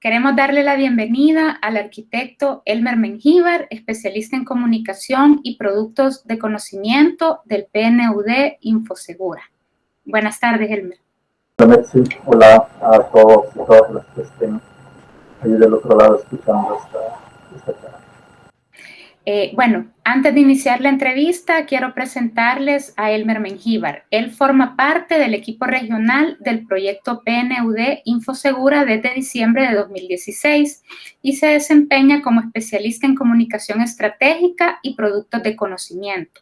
Queremos darle la bienvenida al arquitecto Elmer Mengíbar, especialista en comunicación y productos de conocimiento del PNUD Infosegura. Buenas tardes, Elmer. Hola, Metsi. Hola a todos y todas las que estén ahí del otro lado escuchando esta charla. Bueno, antes de iniciar la entrevista, quiero presentarles a Elmer Mengíbar. Él forma parte del equipo regional del proyecto PNUD Infosegura desde diciembre de 2016 y se desempeña como especialista en comunicación estratégica y productos de conocimiento.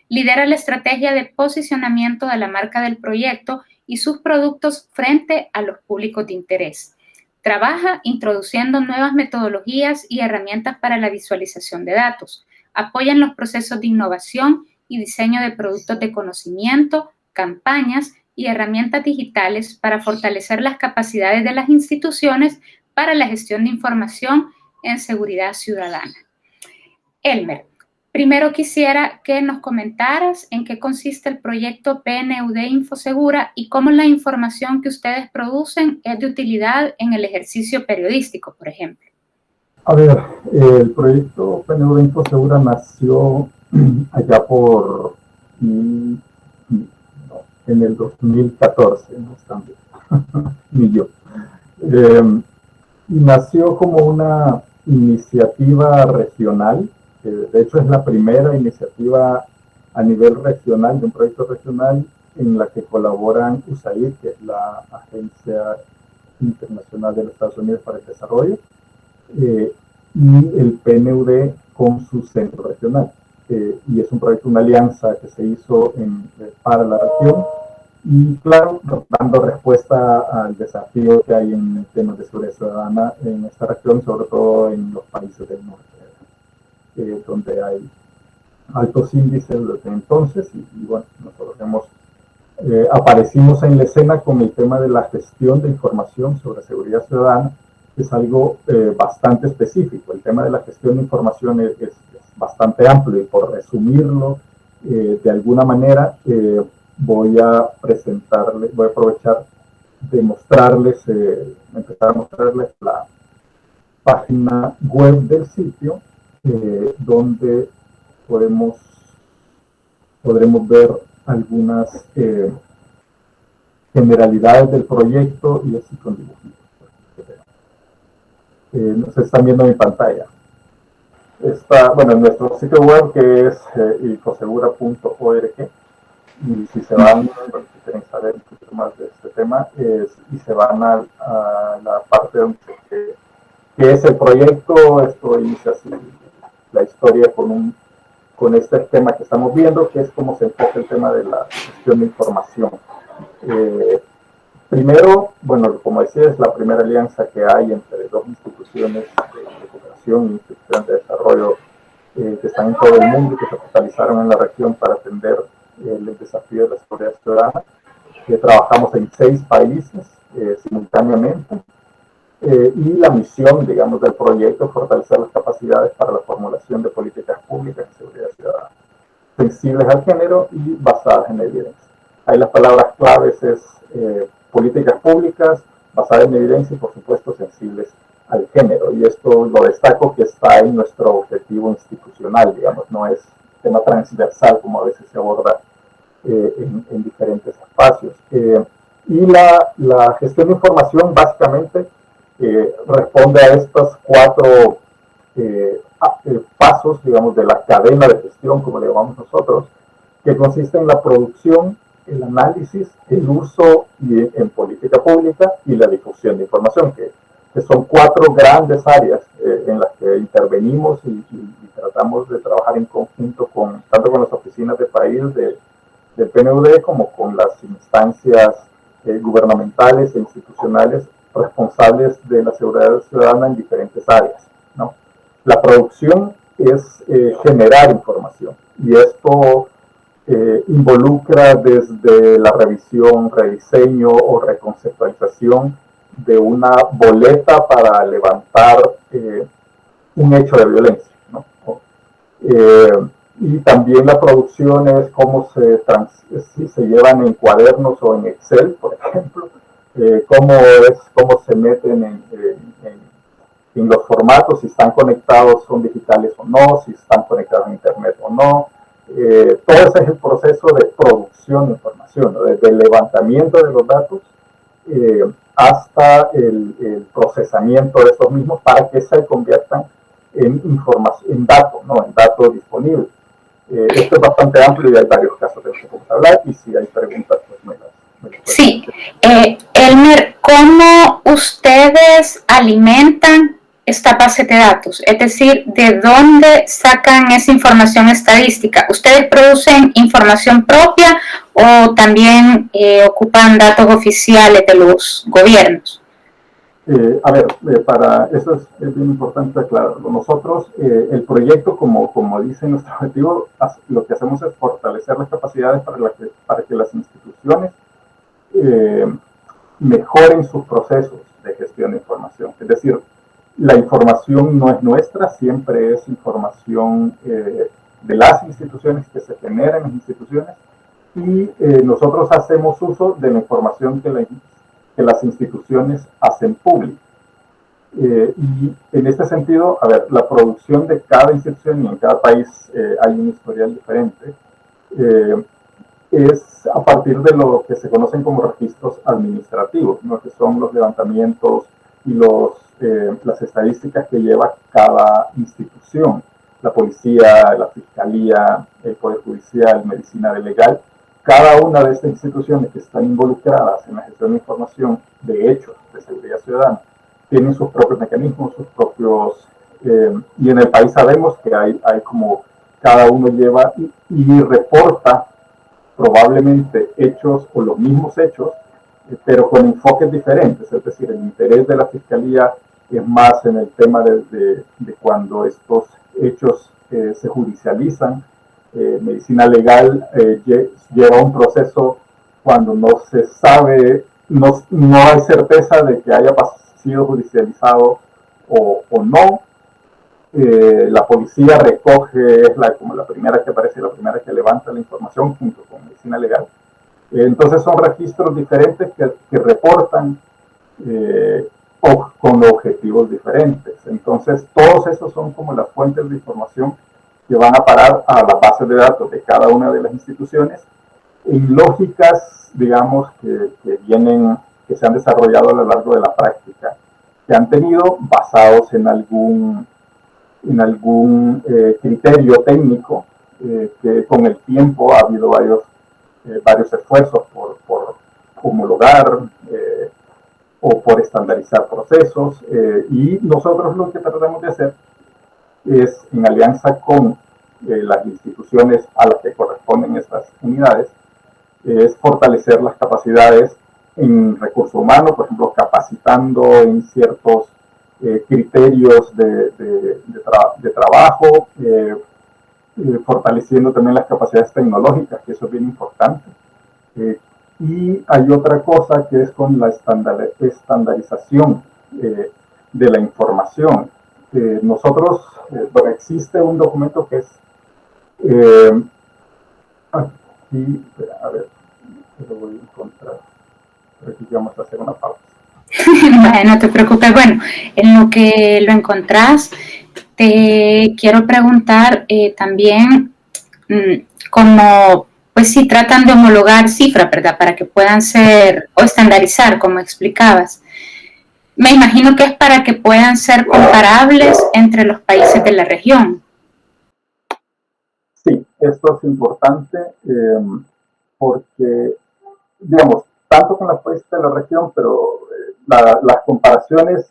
Lidera la estrategia de posicionamiento de la marca del proyecto y sus productos frente a los públicos de interés. Trabaja introduciendo nuevas metodologías y herramientas para la visualización de datos. Apoya en los procesos de innovación y diseño de productos de conocimiento, campañas y herramientas digitales para fortalecer las capacidades de las instituciones para la gestión de información en seguridad ciudadana. Elmer, primero quisiera que nos comentaras en qué consiste el proyecto PNUD Infosegura y cómo la información que ustedes producen es de utilidad en el ejercicio periodístico, por ejemplo. A ver, el proyecto PNUD Infosegura nació allá en el 2014, no están ni yo. Y nació como una iniciativa regional. De hecho, es la primera iniciativa a nivel regional, de un proyecto regional, en la que colaboran USAID, que es la Agencia Internacional de los Estados Unidos para el Desarrollo, y el PNUD con su centro regional. Y es un proyecto, una alianza que se hizo para la región, y claro, dando respuesta al desafío que hay en temas de seguridad ciudadana en esta región, sobre todo en los países del norte, donde hay altos índices desde entonces, y bueno, nosotros aparecimos en la escena con el tema de la gestión de información sobre seguridad ciudadana, que es algo bastante específico. El tema de la gestión de información es bastante amplio, y por resumirlo de alguna manera, voy a aprovechar de empezar a mostrarles la página web del sitio, donde podremos ver algunas generalidades del proyecto, y así con dibujitos. No se están viendo mi pantalla. Bueno, en nuestro sitio web, que es infosegura.org, y si se van, si quieren saber un poquito más de este tema, y se van a la parte donde que es el proyecto, esto inicia así la historia con este tema que estamos viendo, que es cómo se enfoca el tema de la gestión de información. Primero, bueno, como decía, es la primera alianza que hay entre dos instituciones de cooperación y instituciones de desarrollo que están en todo el mundo y que se focalizaron en la región para atender el desafío de la seguridad ciudadana. Trabajamos en 6 países simultáneamente. Y la misión, digamos, del proyecto es fortalecer las capacidades para la formulación de políticas públicas de seguridad ciudadana, sensibles al género y basadas en evidencia. Ahí las palabras claves es políticas públicas, basadas en evidencia y, por supuesto, sensibles al género. Y esto lo destaco, que está en nuestro objetivo institucional, digamos, no es tema transversal como a veces se aborda en diferentes espacios. Y la gestión de información básicamente responde a estos 4 pasos, digamos, de la cadena de gestión, como le llamamos nosotros, que consiste en la producción, el análisis, el uso en política pública y la difusión de información, que son 4 grandes áreas en las que intervenimos y tratamos de trabajar en conjunto tanto con las oficinas de país del PNUD como con las instancias gubernamentales e institucionales responsables de la seguridad ciudadana en diferentes áreas, ¿no? La producción es generar información, y esto involucra desde la revisión, rediseño o reconceptualización de una boleta para levantar un hecho de violencia, ¿no? Y también la producción es cómo si se llevan en cuadernos o en Excel, por ejemplo, cómo se meten en los formatos, si están conectados, son digitales o no, si están conectados a internet o no. Todo ese es el proceso de producción de información, ¿no? Desde el levantamiento de los datos hasta el procesamiento de esos mismos para que se conviertan en información, en datos, ¿no? En datos disponibles. Esto es bastante amplio y hay varios casos de los que podemos hablar, y si hay preguntas, pues me las sí. Elmer, ¿cómo ustedes alimentan esta base de datos? Es decir, ¿de dónde sacan esa información estadística? ¿Ustedes producen información propia o también ocupan datos oficiales de los gobiernos? A ver, para eso es bien importante aclararlo. Nosotros, el proyecto, como dice nuestro objetivo, lo que hacemos es fortalecer las capacidades para que las instituciones mejoren sus procesos de gestión de información. Es decir, la información no es nuestra, siempre es información de las instituciones, que se genera en las instituciones, y nosotros hacemos uso de la información que las instituciones hacen pública. Y en este sentido, a ver, la producción de cada institución, y en cada país hay un historial diferente, es a partir de lo que se conocen como registros administrativos, ¿no? Que son los levantamientos y las estadísticas que lleva cada institución, la policía, la fiscalía, el Poder Judicial, medicina legal. Cada una de estas instituciones que están involucradas en la gestión de información de hechos de seguridad ciudadana tienen sus propios mecanismos, sus propios... y en el país sabemos que hay como cada uno lleva y reporta probablemente hechos o los mismos hechos, pero con enfoques diferentes. Es decir, el interés de la Fiscalía es más en el tema de cuando estos hechos se judicializan. Medicina legal lleva un proceso cuando no se sabe, no hay certeza de que haya sido judicializado o no. La policía recoge, es como la primera que aparece, la primera que levanta la información junto con medicina legal. Entonces son registros diferentes que reportan con objetivos diferentes. Entonces todos esos son como las fuentes de información que van a parar a las bases de datos de cada una de las instituciones en lógicas, digamos, que se han desarrollado a lo largo de la práctica, que han tenido basados en algún criterio técnico, que con el tiempo ha habido varios esfuerzos por homologar o por estandarizar procesos, y nosotros lo que tratamos de hacer es, en alianza con las instituciones a las que corresponden estas unidades, es fortalecer las capacidades en recursos humanos, por ejemplo, capacitando en ciertos criterios de trabajo, fortaleciendo también las capacidades tecnológicas, que eso es bien importante. Y hay otra cosa que es con la estandarización de la información. Nosotros, bueno, existe un documento que es aquí, a ver, lo voy a encontrar, pero aquí vamos a hacer una pausa. No te preocupes. Bueno, en lo que lo encontrás, te quiero preguntar también cómo, pues si tratan de homologar cifras, ¿verdad? Para que puedan ser, o estandarizar, como explicabas. Me imagino que es para que puedan ser comparables entre los países de la región. Sí, esto es importante porque, digamos, tanto con las países de la región, pero las comparaciones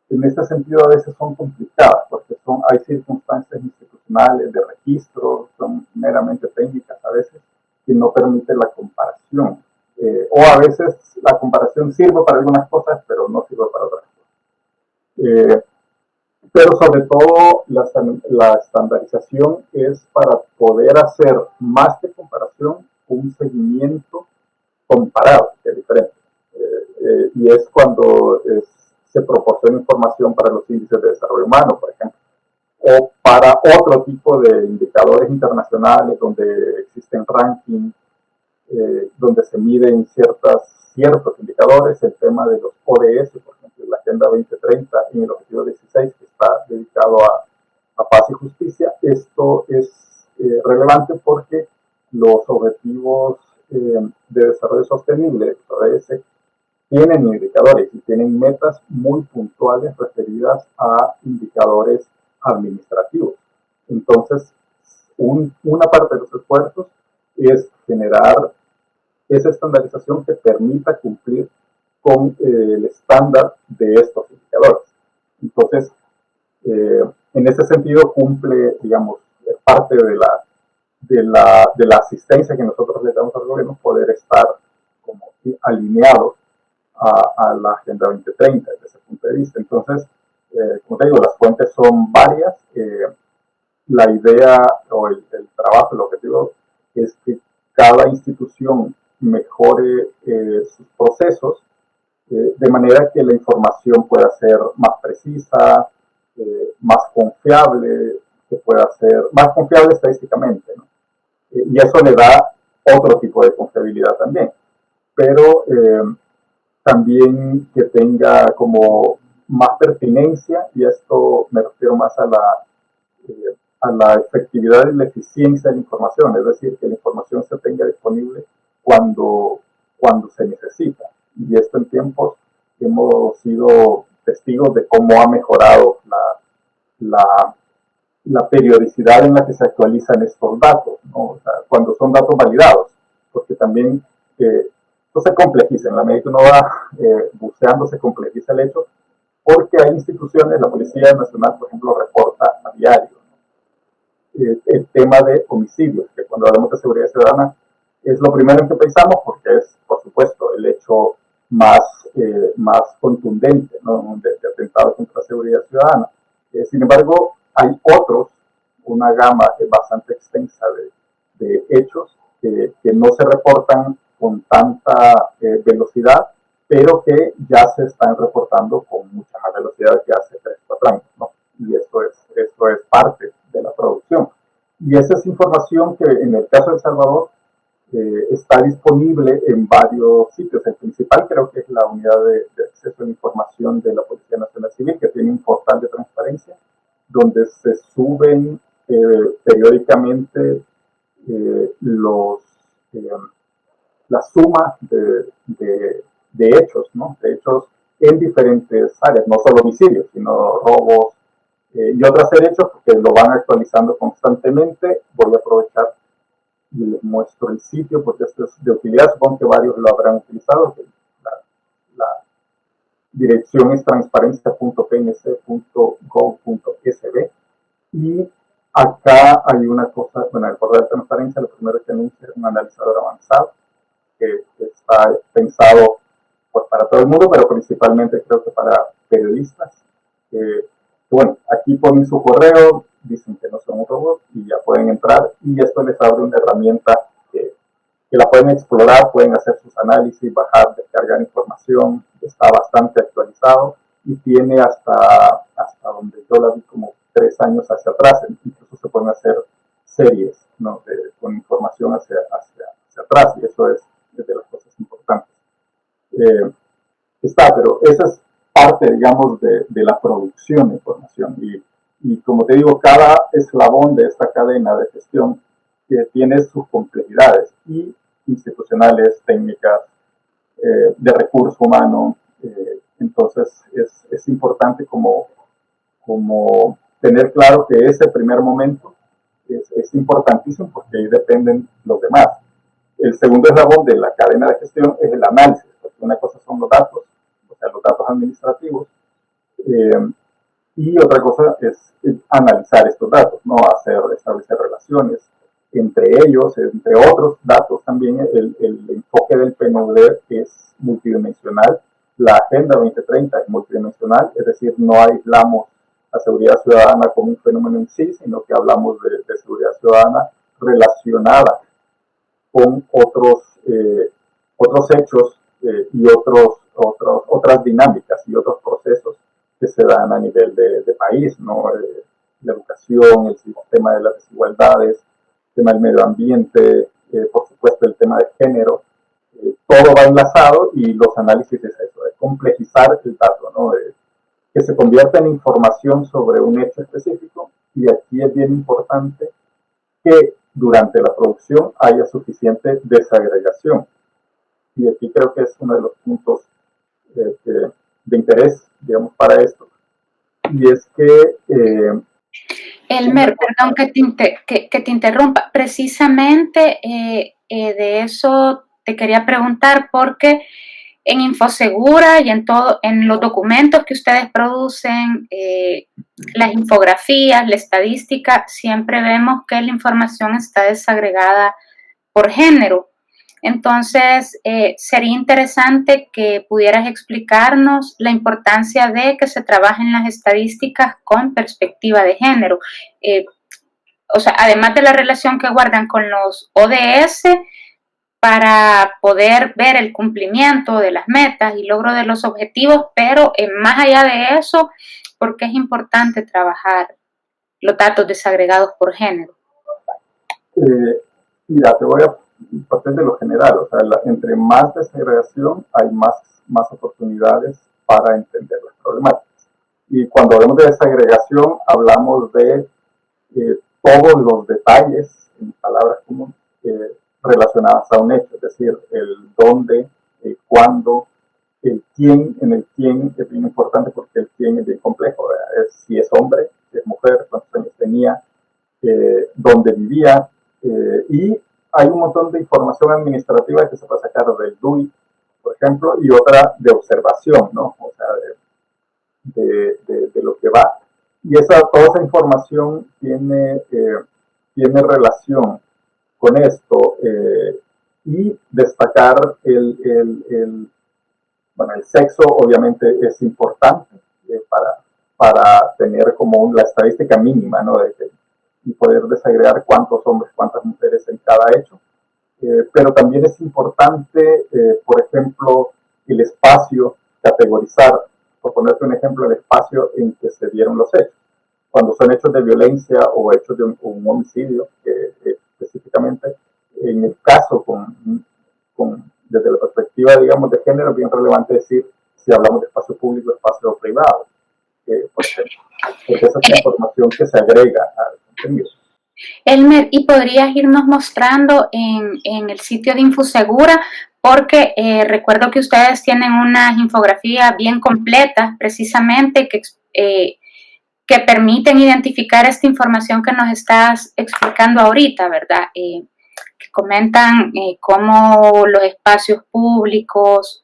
en este sentido a veces son complicadas, porque hay circunstancias institucionales de registro, son meramente técnicas a veces, que no permiten la comparación. O a veces la comparación sirve para algunas cosas, pero no sirve para otras cosas. Pero sobre todo la estandarización es para poder hacer más que comparación, un seguimiento comparado, que es diferente. Y es cuando se proporciona información para los índices de desarrollo humano, por ejemplo, o para otro tipo de indicadores internacionales donde existen rankings, donde se miden ciertos indicadores, el tema de los ODS, por ejemplo, la Agenda 2030 en el objetivo 16, que está dedicado a paz y justicia. Esto es relevante porque los objetivos de desarrollo sostenible, ODS, tienen indicadores y tienen metas muy puntuales referidas a indicadores administrativos. Entonces, una parte de los esfuerzos es generar esa estandarización que permita cumplir con el estándar de estos indicadores. Entonces, en ese sentido cumple, digamos, parte de la asistencia que nosotros le damos al gobierno, poder estar como alineados a la Agenda 2030 desde ese punto de vista. Entonces, como te digo, las fuentes son varias. La idea o el trabajo, el objetivo es que cada institución mejore sus procesos de manera que la información pueda ser más precisa, más confiable, que pueda ser más confiable estadísticamente, ¿no? Y eso le da otro tipo de confiabilidad también. Pero también que tenga como más pertinencia, y esto me refiero más a la efectividad y la eficiencia de la información, es decir, que la información se tenga disponible cuando se necesita. Y esto en tiempos hemos sido testigos de cómo ha mejorado la periodicidad en la que se actualizan estos datos, ¿no? O sea, cuando son datos validados, porque también esto se complejiza, en la medida que uno va buceando se complejiza el hecho, porque hay instituciones, la Policía Nacional, por ejemplo, reporta a diario, ¿no? El tema de homicidios, que cuando hablamos de seguridad ciudadana es lo primero en que pensamos, porque es, por supuesto, el hecho más contundente, ¿no?, de atentado contra la seguridad ciudadana. Sin embargo, hay otros, una gama bastante extensa de hechos que no se reportan con tanta velocidad, pero que ya se están reportando con mucha más velocidad que hace 3 o 4 años, ¿no? Y esto es parte de la producción. Y esa es información que en el caso de El Salvador está disponible en varios sitios. El principal creo que es la unidad de acceso a la información de la Policía Nacional Civil, que tiene un portal de transparencia donde se suben periódicamente la suma de hechos, ¿no? De hechos en diferentes áreas, no solo homicidios, sino robos y otras hechos que lo van actualizando constantemente. Voy a aprovechar y les muestro el sitio porque esto es de utilidad, supongo que varios lo habrán utilizado. La dirección es transparencia.pnc.gov.sb y acá hay una cosa, bueno, el portal de transparencia, lo primero que anuncia es un analizador avanzado que está pensado pues para todo el mundo, pero principalmente creo que para periodistas. Bueno, aquí ponen su correo, dicen que no son un robot y ya pueden entrar, y esto les abre una herramienta que la pueden explorar, pueden hacer sus análisis, bajar, descargar información. Está bastante actualizado y tiene hasta donde yo la vi como 3 años hacia atrás. Incluso se pueden hacer series, ¿no?, con información hacia atrás, y eso es de las cosas importantes. Pero esa es parte, digamos, de la producción de información. Y como te digo, cada eslabón de esta cadena de gestión tiene sus complejidades y institucionales, técnicas, de recurso humano. Entonces es importante como tener claro que ese primer momento es importantísimo, porque ahí dependen los demás. El segundo eslabón de la cadena de gestión es el análisis, porque una cosa son los datos, o sea, los datos administrativos, y otra cosa es analizar estos datos, ¿no? Establecer relaciones entre ellos, entre otros datos también. El enfoque del PNUD es multidimensional. La Agenda 2030 es multidimensional, es decir, no aislamos la seguridad ciudadana como un fenómeno en sí, sino que hablamos de seguridad ciudadana relacionada con otros hechos y otras dinámicas y otros procesos que se dan a nivel de país, ¿no? La educación, el tema de las desigualdades, el tema del medio ambiente, por supuesto el tema de género. Todo va enlazado, y los análisis es eso, es complejizar el dato, ¿no? que se convierta en información sobre un hecho específico, y aquí es bien importante que durante la producción haya suficiente desagregación. Y aquí creo que es uno de los puntos de interés, digamos, para esto. Y es que... Elmer, perdón que te interrumpa. Precisamente de eso te quería preguntar, porque en Infosegura y en los documentos que ustedes producen, las infografías, la estadística, siempre vemos que la información está desagregada por género. Entonces, sería interesante que pudieras explicarnos la importancia de que se trabajen las estadísticas con perspectiva de género. O sea, además de la relación que guardan con los ODS, para poder ver el cumplimiento de las metas y logro de los objetivos, pero más allá de eso, porque es importante trabajar los datos desagregados por género. Mira, te voy a partir de lo general, o sea, entre más desagregación hay más oportunidades para entender las problemáticas. Y cuando hablamos de desagregación, hablamos de todos los detalles, en palabras comunes, relacionadas a un hecho, es decir, el dónde, el cuándo, el quién. En el quién es bien importante porque el quién es bien complejo, es si es hombre, si es mujer, cuántos años tenía, dónde vivía, y hay un montón de información administrativa que se puede sacar del DUI, por ejemplo, y otra de observación, ¿no? O sea, de lo que va. Y toda esa información tiene relación con esto, y destacar bueno, el sexo obviamente es importante para tener como la estadística mínima, ¿no? Y poder desagregar cuántos hombres, cuántas mujeres en cada hecho. Pero también es importante, por ejemplo, el espacio, categorizar, por ponerte un ejemplo, el espacio en que se dieron los hechos. Cuando son hechos de violencia o hechos de un homicidio, específicamente, en el caso desde la perspectiva, digamos, de género, es bien relevante decir si hablamos de espacio público o espacio privado, por ejemplo, porque esa es la información que se agrega al contenido. Elmer, ¿y podrías irnos mostrando en el sitio de Infosegura? Porque recuerdo que ustedes tienen unas infografías bien completas, precisamente, que permiten identificar esta información que nos estás explicando ahorita, ¿verdad? Que comentan cómo los espacios públicos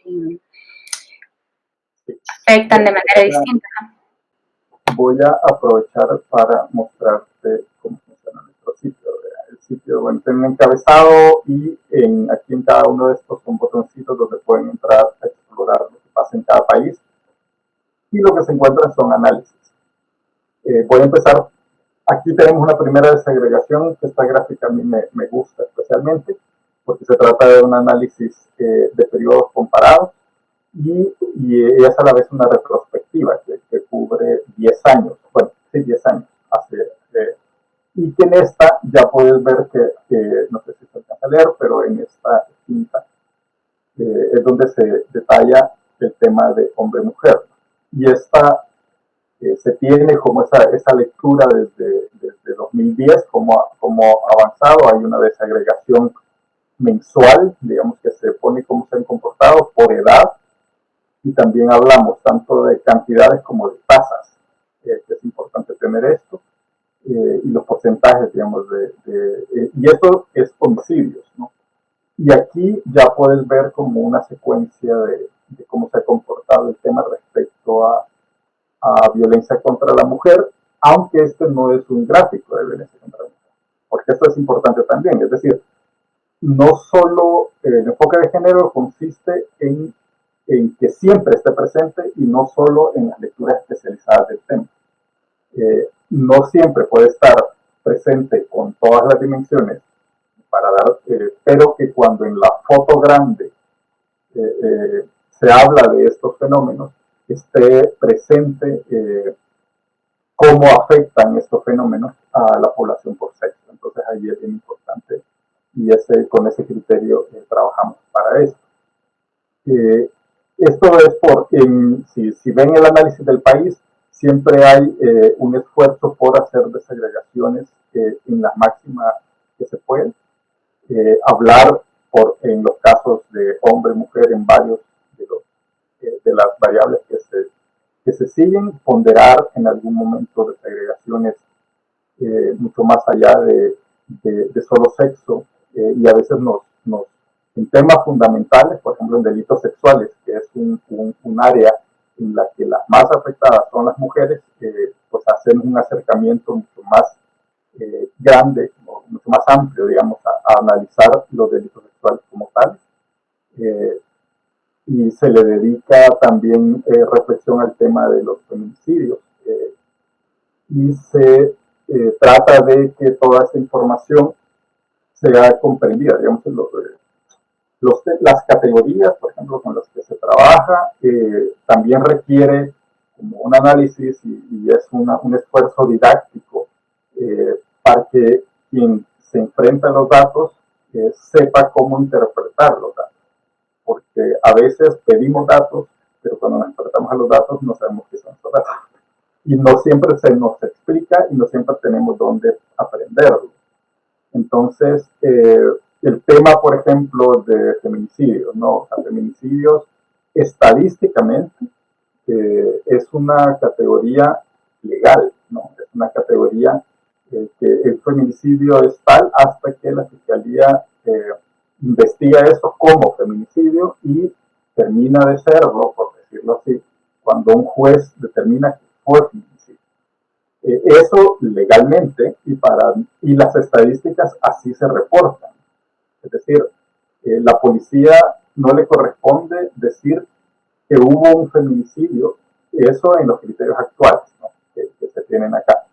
afectan de manera distinta. Voy a aprovechar para mostrarte cómo funciona nuestro sitio. El sitio, bueno, tiene un encabezado y aquí en cada uno de estos son botoncitos donde pueden entrar a explorar lo que pasa en cada país. Y lo que se encuentran son análisis. Voy a empezar. Aquí tenemos una primera desagregación, que esta gráfica a mí me gusta especialmente, porque se trata de un análisis de periodos comparados y es a la vez una retrospectiva que cubre 10 años, bueno, sí, 10 años, y que en esta ya puedes ver que no sé si se alcanza a leer, pero en esta cinta es donde se detalla el tema de hombre-mujer. Y esta se tiene como esa lectura desde 2010, como avanzado. Hay una desagregación mensual, digamos, que se pone cómo se han comportado por edad, y también hablamos tanto de cantidades como de tasas, que es importante tener esto, y los porcentajes, digamos, y esto es homicidios, ¿no? Y aquí ya puedes ver como una secuencia de cómo se ha comportado el tema respecto a violencia contra la mujer, aunque este no es un gráfico de violencia contra la mujer, porque esto es importante también. Es decir, no solo el enfoque de género consiste en que siempre esté presente y no solo en las lecturas especializadas del tema. No siempre puede estar presente con todas las dimensiones para dar, pero que cuando en la foto grande se habla de estos fenómenos, esté presente cómo afectan estos fenómenos a la población por sexo. Entonces ahí es bien importante, y con ese criterio trabajamos para esto. Esto es si ven el análisis del país, siempre hay un esfuerzo por hacer desagregaciones en la máxima que se puede. Hablar en los casos de hombre, mujer, en varios de las variables que se siguen, ponderar en algún momento desagregaciones mucho más allá de solo sexo, y a veces en temas fundamentales, por ejemplo en delitos sexuales, que es un área en la que las más afectadas son las mujeres, pues hacemos un acercamiento mucho más grande, mucho más amplio, digamos, a analizar los delitos sexuales como tal. Y se le dedica también reflexión al tema de los feminicidios. Y se trata de que toda esta información sea comprendida, digamos, las categorías, por ejemplo, con las que se trabaja, también requiere como un análisis y es un esfuerzo didáctico para que quien se enfrenta a los datos sepa cómo interpretar los datos. Porque a veces pedimos datos, pero cuando nos enfrentamos a los datos no sabemos qué son esos datos. Y no siempre se nos explica y no siempre tenemos dónde aprenderlo. Entonces, el tema, por ejemplo, de feminicidios, ¿no? O sea, feminicidios estadísticamente es una categoría legal, ¿no? Es una categoría que el feminicidio es tal hasta que la Fiscalía investiga eso como feminicidio y termina de serlo, por decirlo así, cuando un juez determina que fue feminicidio. Eso legalmente y las estadísticas así se reportan. Es decir, la policía no le corresponde decir que hubo un feminicidio, eso en los criterios actuales, ¿no? que se tienen acá.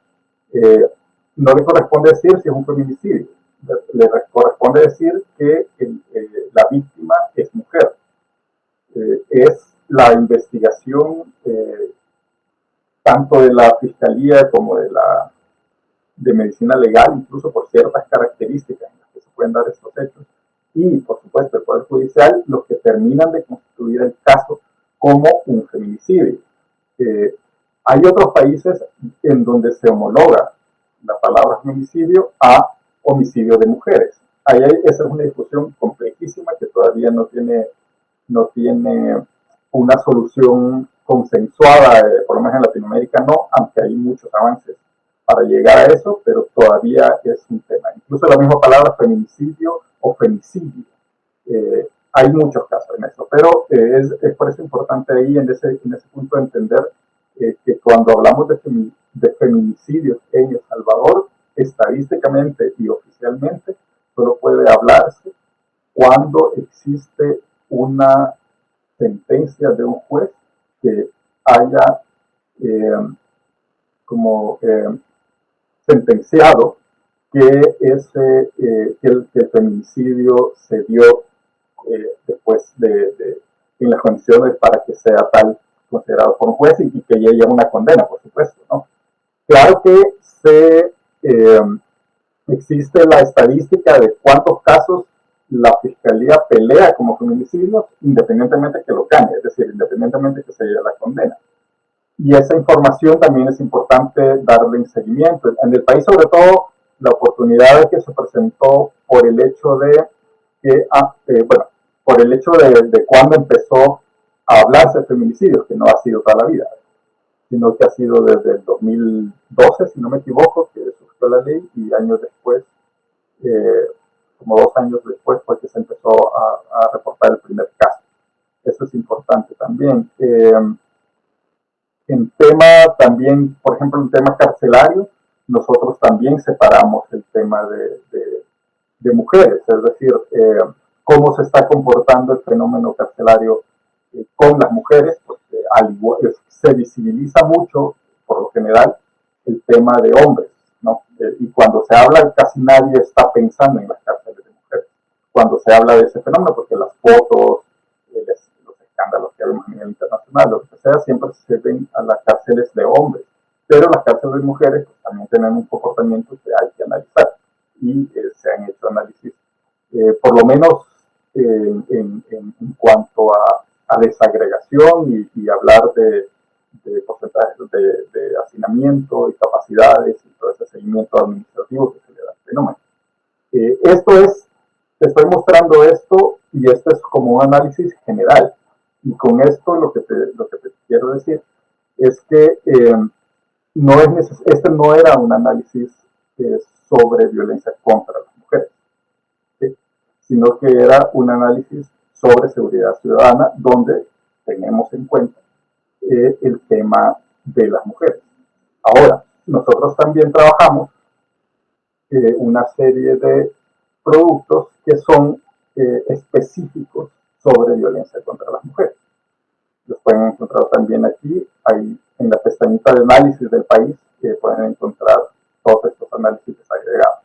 No le corresponde decir si es un feminicidio, le corresponde decir que la víctima es mujer. Es la investigación tanto de la Fiscalía como de medicina legal, incluso por ciertas características en las que se pueden dar estos hechos, y por supuesto el Poder Judicial, los que terminan de constituir el caso como un feminicidio. Hay otros países en donde se homologa la palabra feminicidio a homicidio de mujeres. Esa es una discusión complejísima que todavía no tiene una solución consensuada, por lo menos en Latinoamérica no, aunque hay muchos avances para llegar a eso, pero todavía es un tema. Incluso la misma palabra feminicidio o femicidio. Hay muchos casos en eso, pero es por eso importante ahí en ese punto entender que cuando hablamos de feminicidios en El Salvador, estadísticamente y oficialmente, solo puede hablarse cuando existe una sentencia de un juez que haya sentenciado que el feminicidio se dio después en las condiciones para que sea tal considerado por un juez y que llegue a una condena, por supuesto, ¿no? Claro que existe la estadística de cuántos casos la Fiscalía pelea como feminicidios independientemente que lo gane, es decir, independientemente que se llegue a la condena. Y esa información también es importante darle seguimiento. En el país, sobre todo, la oportunidad que se presentó por el hecho de cuando empezó a hablarse de feminicidios, que no ha sido toda la vida, sino que ha sido desde el 2012, si no me equivoco, que surgió la ley, y años después, como 2 años después, fue que se empezó a reportar el primer caso. Eso es importante también. En tema también, por ejemplo, en tema carcelario, nosotros también separamos el tema de mujeres, es decir, cómo se está comportando el fenómeno carcelario con las mujeres, porque se visibiliza mucho, por lo general, el tema de hombres, ¿no? Y cuando se habla, casi nadie está pensando en las cárceles de mujeres. Cuando se habla de ese fenómeno, porque las fotos, los escándalos que vemos a nivel internacional, lo que sea, siempre se ven a las cárceles de hombres. Pero las cárceles de mujeres pues, también tienen un comportamiento que hay que analizar. Y se han hecho análisis, por lo menos en cuanto a a desagregación y hablar de porcentajes de hacinamiento y capacidades y todo ese seguimiento administrativo que se le da al fenómeno. Te estoy mostrando esto y este es como un análisis general. Y con esto lo que te quiero decir es que este no era un análisis sobre violencia contra las mujeres, ¿sí? Sino que era un análisis sobre seguridad ciudadana donde tenemos en cuenta el tema de las mujeres. Ahora, nosotros también trabajamos una serie de productos que son específicos sobre violencia contra las mujeres. Los pueden encontrar también aquí, ahí en la pestañita de análisis del país, que pueden encontrar todos estos análisis desagregados.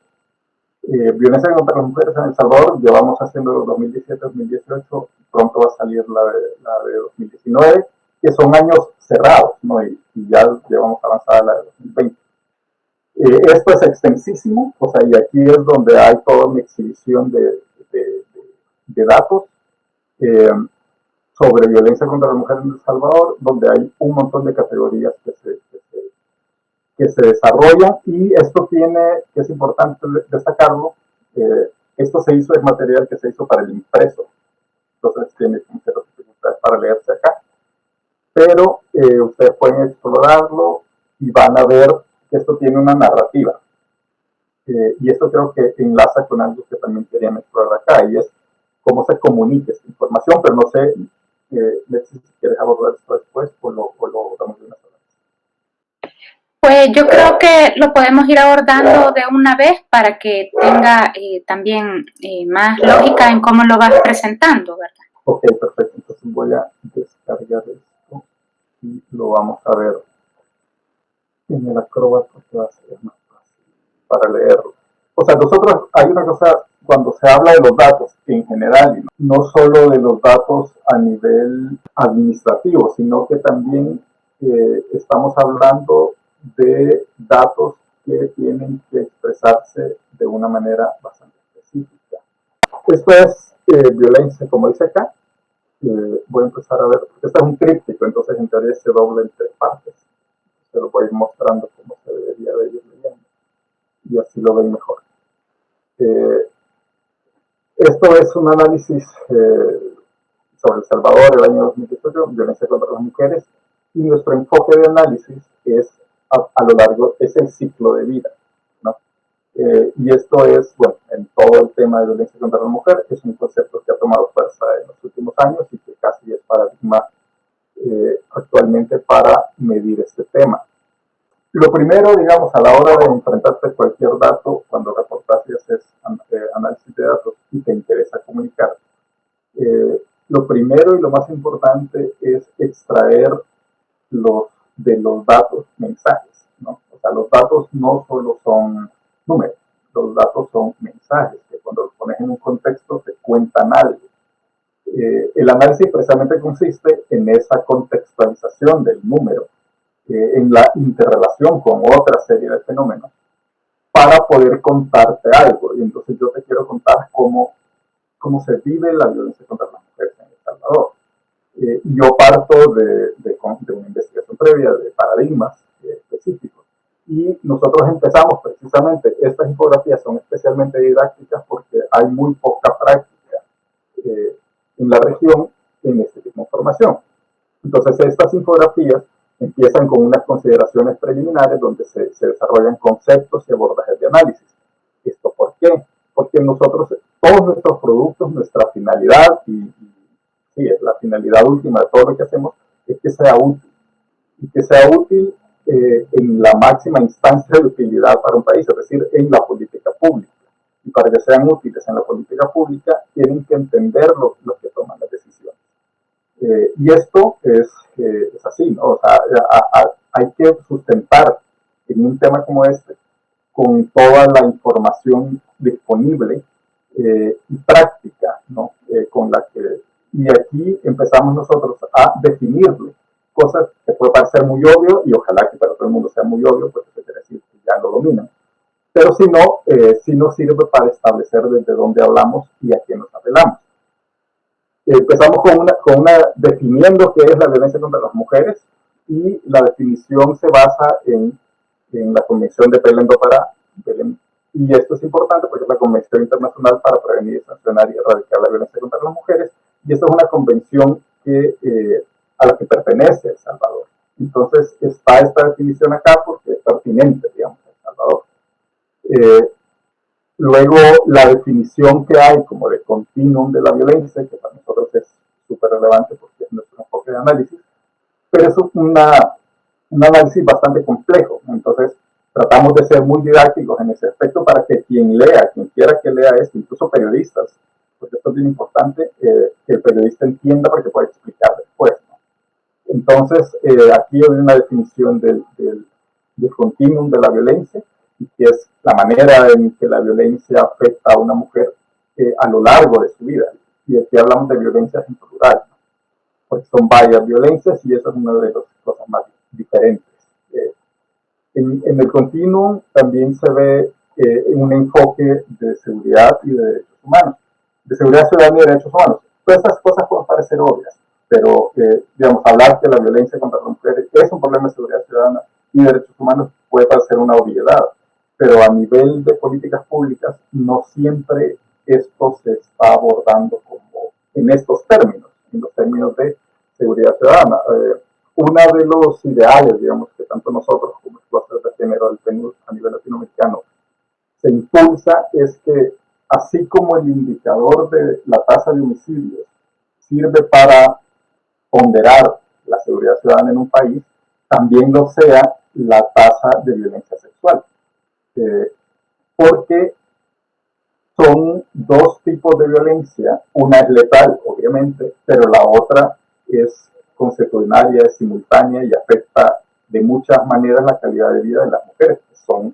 Violencia contra las mujeres en El Salvador, llevamos haciendo 2017-2018, pronto va a salir la de 2019, que son años cerrados, ¿no? Y ya llevamos avanzada la de 2020. Esto es extensísimo, o sea, y aquí es donde hay toda una exhibición de datos sobre violencia contra la mujer en El Salvador, donde hay un montón de categorías que se desarrollan, y esto que es importante destacarlo, esto es material que se hizo para el impreso, entonces tiene ciertas dificultades para leerse acá, pero ustedes pueden explorarlo y van a ver que esto tiene una narrativa. Y esto creo que enlaza con algo que también querían explorar acá, y es cómo se comunica esta información, pero no sé si quieres abordar esto después o lo damos de una sola vez. Pues yo creo que lo podemos ir abordando de una vez para que tenga también más lógica en cómo lo vas presentando, ¿verdad? Ok, perfecto. Entonces voy a descargar esto y lo vamos a ver en el Acrobat porque va a ser más fácil para leerlo. O sea, nosotros hay una cosa, cuando se habla de los datos en general, no solo de los datos a nivel administrativo, sino que también estamos hablando de datos que tienen que expresarse de una manera bastante específica. Esto es violencia, como dice acá. Voy a empezar a ver, este es un tríptico, entonces en teoría se dobla en 3 partes. Se lo voy a ir mostrando cómo se debería de ir leyendo y así lo ven mejor. Esto es un análisis sobre El Salvador el año 2018, violencia contra las mujeres, y nuestro enfoque de análisis es a lo largo, es el ciclo de vida, ¿no? Y esto es, bueno, en todo el tema de violencia contra la mujer, es un concepto que ha tomado fuerza en los últimos años y que casi es paradigma actualmente para medir este tema. Lo primero, digamos, a la hora de enfrentarte a cualquier dato, cuando reportas y haces análisis de datos y te interesa comunicar, lo primero y lo más importante es extraer de los datos mensajes, ¿no? O sea, los datos no solo son números, los datos son mensajes que cuando los pones en un contexto te cuentan algo. El análisis precisamente consiste en esa contextualización del número, en la interrelación con otra serie de fenómenos, para poder contarte algo. Y entonces yo te quiero contar cómo se vive la violencia contra las mujeres en El Salvador. Yo parto de una investigación previa de paradigmas específicos. Y nosotros empezamos precisamente, estas infografías son especialmente didácticas porque hay muy poca práctica en la región en este tipo de información. Entonces estas infografías empiezan con unas consideraciones preliminares donde se desarrollan conceptos y abordajes de análisis. ¿Esto por qué? Porque nosotros, todos nuestros productos, nuestra finalidad, sí, es la finalidad última de todo lo que hacemos, es que sea útil. Y que sea útil en la máxima instancia de utilidad para un país, es decir, en la política pública. Y para que sean útiles en la política pública, tienen que entender lo que toman las decisiones. Y esto es así, ¿no? O sea, hay que sustentar en un tema como este, con toda la información disponible y práctica, ¿no? Y aquí empezamos nosotros a definirle cosas que puede parecer muy obvio, y ojalá que para todo el mundo sea muy obvio, porque eso quiere decir que ya lo dominan. Pero si no, sí nos sirve para establecer desde dónde hablamos y a quién nos apelamos. Empezamos con una definiendo qué es la violencia contra las mujeres, y la definición se basa en la Convención de Belém do Pará. Y esto es importante porque es la Convención Internacional para Prevenir, Sancionar y Erradicar la Violencia contra las Mujeres, y esta es una convención a la que pertenece El Salvador. Entonces está esta definición acá porque es pertinente, digamos, El Salvador. Luego, la definición que hay como de continuum de la violencia, que para nosotros es súper relevante porque es nuestro enfoque de análisis, pero es un análisis bastante complejo. Entonces, tratamos de ser muy didácticos en ese aspecto para que quien quiera que lea esto, incluso periodistas, porque esto es bien importante, que el periodista entienda para que pueda explicar después, ¿no? Entonces, aquí hay una definición del continuum de la violencia, y que es la manera en que la violencia afecta a una mujer a lo largo de su vida. Y aquí hablamos de violencias en plural, ¿no? Porque son varias violencias y eso es una de las cosas más diferentes. En el continuum también se ve un enfoque de seguridad y de derechos humanos, de seguridad ciudadana y de derechos humanos. Todas estas cosas pueden parecer obvias, pero digamos, hablar que la violencia contra las mujeres es un problema de seguridad ciudadana y derechos humanos puede parecer una obviedad, pero a nivel de políticas públicas no siempre esto se está abordando como en estos términos, en los términos de seguridad ciudadana. Uno de los ideales, digamos, que tanto nosotros como el clúster de género del PNUD a nivel latinoamericano se impulsa, es que así como el indicador de la tasa de homicidios sirve para ponderar la seguridad ciudadana en un país, también lo sea la tasa de violencia sexual. Porque son dos tipos de violencia, una es letal, obviamente, pero la otra es consuetudinaria, es simultánea y afecta de muchas maneras la calidad de vida de las mujeres, que son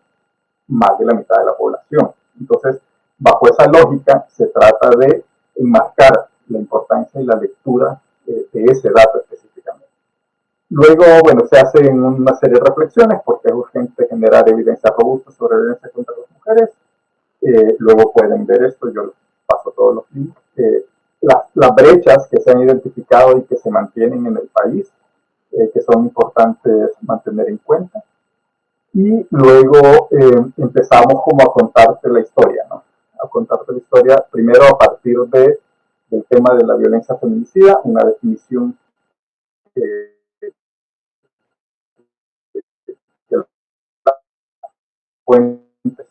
más de la mitad de la población. Entonces, bajo esa lógica, se trata de enmarcar la importancia y la lectura de ese dato específicamente. Luego, bueno, se hacen una serie de reflexiones porque es urgente generar evidencia robusta sobre violencia contra las mujeres. Luego pueden ver esto, yo les paso todos los links. Las brechas que se han identificado y que se mantienen en el país, que son importantes mantener en cuenta. Y luego empezamos como a contarte la historia, ¿no? A contarte la historia primero a partir del tema de la violencia feminicida, una definición que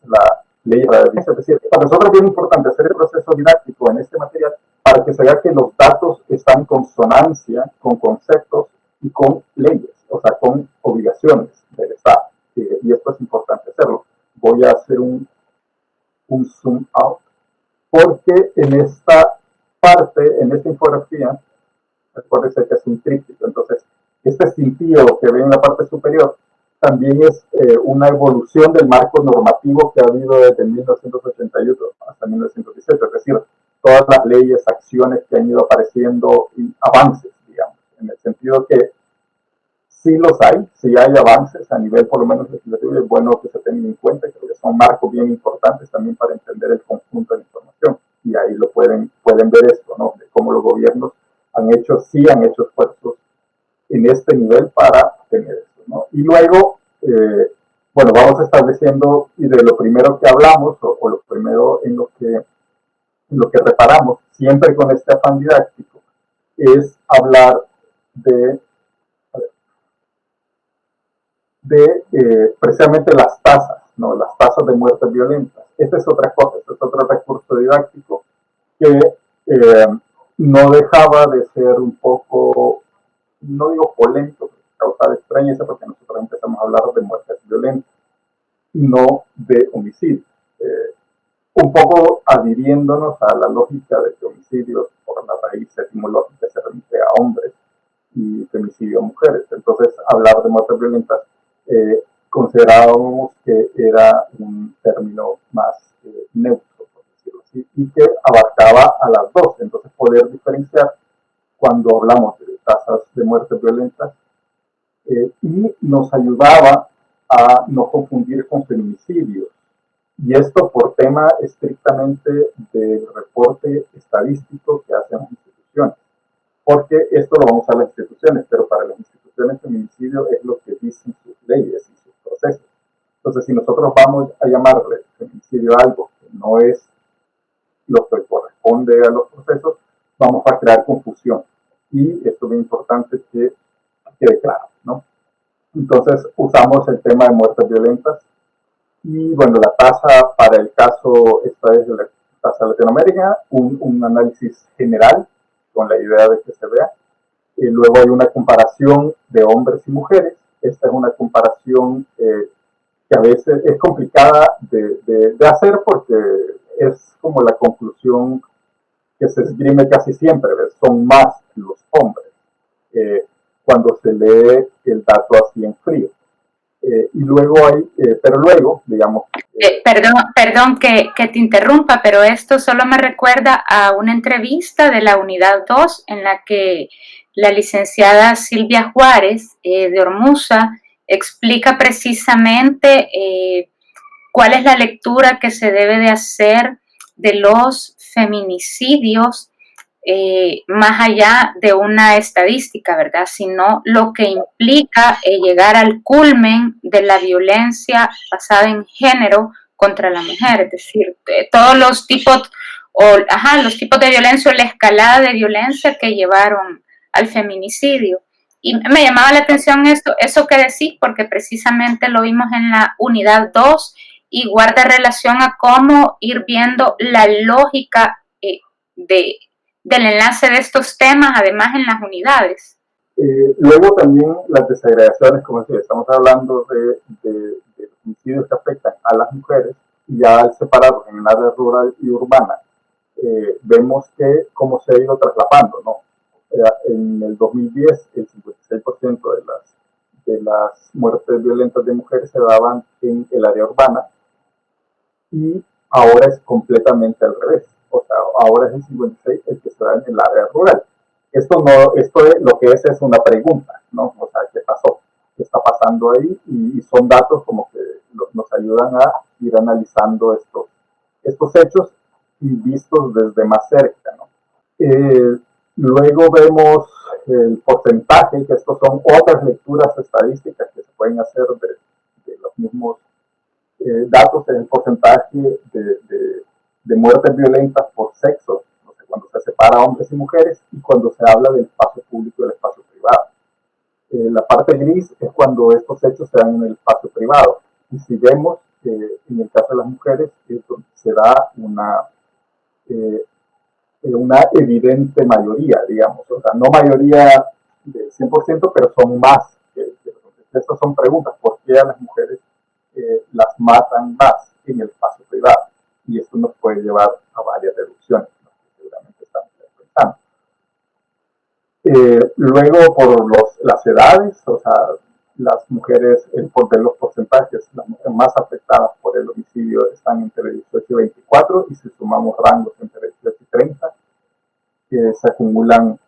la ley de la violencia. Es decir, para nosotros es bien importante hacer el proceso didáctico en este material para que se vea que los datos están en consonancia con conceptos y con leyes, o sea, con obligaciones del Estado. Y esto es importante hacerlo. Voy a hacer un zoom out, porque en esta parte, en esta infografía, recuérdense que es un tríptico, entonces este cintillo que ven en la parte superior también es una evolución del marco normativo que ha habido desde 1981 hasta 1918, es decir, todas las leyes, acciones que han ido apareciendo y avances, digamos, en el sentido que sí los hay, sí hay avances a nivel por lo menos legislativo, es bueno que se tengan en cuenta, creo que son marcos bien importantes también para entender el conjunto de la información, y ahí lo pueden ver esto, ¿no? De cómo los gobiernos han hecho esfuerzos en este nivel para tener eso, ¿no? Y luego, bueno, vamos estableciendo, y de lo primero que hablamos, o lo primero en lo que reparamos, siempre con este afán didáctico, es hablar de precisamente las tasas, ¿no? Las tasas de muertes violentas. Esta es otra cosa, este es otro recurso didáctico que no dejaba de ser un poco, no digo polémico, causar extrañeza, porque nosotros empezamos a hablar de muertes violentas y no de homicidios. Un poco adhiriéndonos a la lógica de que homicidios por la raíz etimológica se remite a hombres y femicidio a mujeres. Entonces, hablar de muertes violentas considerábamos que era un término más neutro, por decirlo así, y que abarcaba a las dos. Entonces, poder diferenciar cuando hablamos de tasas de muertes violentas y nos ayudaba a no confundir con feminicidios. Y esto por tema estrictamente del reporte estadístico que hacen las instituciones. instituciones, porque esto lo vamos a las instituciones, pero para las instituciones feminicidio es lo que dicen sus leyes y sus procesos. Entonces, si nosotros vamos a llamarle feminicidio a algo que no es lo que corresponde a los procesos, vamos a crear confusión. Y esto es muy importante que quede claro, ¿no? Entonces, usamos el tema de muertes violentas. Y bueno, la tasa para el caso, esta es la tasa de Latinoamérica, un análisis general con la idea de que se vea. Y luego hay una comparación de hombres y mujeres. Esta es una comparación que a veces es complicada de hacer porque es como la conclusión que se esgrime casi siempre, ¿ves? Son más los hombres cuando se lee el dato así en frío. Y luego hay, pero luego, digamos... Perdón que te interrumpa, pero esto solo me recuerda a una entrevista de la Unidad 2 en la que la licenciada Silvia Juárez de Ormuza explica precisamente cuál es la lectura que se debe de hacer de los feminicidios más allá de una estadística, ¿verdad? Sino lo que implica llegar al culmen de la violencia basada en género contra la mujer, es decir, todos los tipos los tipos de violencia o la escalada de violencia que llevaron al feminicidio. Y me llamaba la atención eso que decís, porque precisamente lo vimos en la unidad 2 y guarda relación a cómo ir viendo la lógica del enlace de estos temas, además en las unidades. Luego también las desagregaciones, como decía, estamos hablando de homicidios que afectan a las mujeres, y ya al separarlos en el área rural y urbana, vemos que cómo se ha ido traslapando, ¿no? En el 2010, el 56% de las muertes violentas de mujeres se daban en el área urbana, y ahora es completamente al revés. O sea, ahora es el 56 el que se da en el área rural. Esto lo que es una pregunta, ¿no? O sea, ¿qué pasó? ¿Qué está pasando ahí? Y son datos como que nos ayudan a ir analizando estos hechos y vistos desde más cerca, ¿no? Luego vemos el porcentaje, que estos son otras lecturas estadísticas que se pueden hacer de los mismos datos, en el porcentaje de muertes violentas por sexo, no sé, cuando se separa hombres y mujeres, y cuando se habla del espacio público y del espacio privado. La parte gris es cuando estos hechos se dan en el espacio privado. Y si vemos que en el caso de las mujeres se da una evidente mayoría, digamos, o sea, no mayoría del 100%, pero son más. Estas son preguntas, ¿por qué a las mujeres las matan más en el espacio privado? Y esto nos puede llevar a varias deducciones, ¿no? Que seguramente estamos pensando. Luego, por las edades, o sea, las mujeres, por los porcentajes, las mujeres más afectadas por el homicidio están entre 18 y 24, y si sumamos rangos entre 18 y 30, se acumulan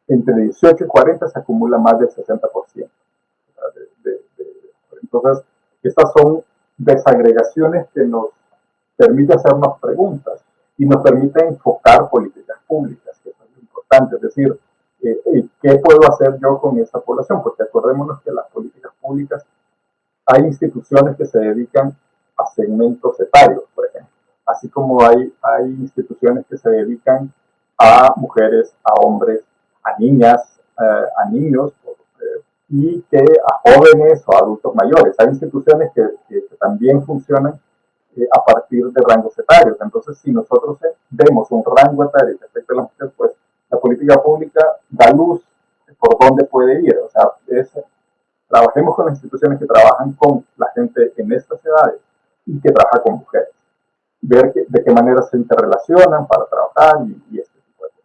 entre 18 y 40, se acumula más del 60%. Entonces, estas son desagregaciones que nos permiten hacernos preguntas y nos permiten enfocar políticas públicas, que es muy importante. Es decir, ¿qué puedo hacer yo con esta población? Porque acordémonos que las políticas públicas, hay instituciones que se dedican a segmentos etarios, por ejemplo, así como hay instituciones que se dedican a mujeres, a hombres, a niñas, a niños, y que a jóvenes o adultos mayores. Hay instituciones que también funcionan a partir de rangos etarios. Entonces, si nosotros vemos un rango etario que afecta a las mujeres, pues la política pública da luz por dónde puede ir. O sea, trabajemos con las instituciones que trabajan con la gente en estas edades y que trabajan con mujeres. Ver de qué manera se interrelacionan para trabajar y este tipo de cosas.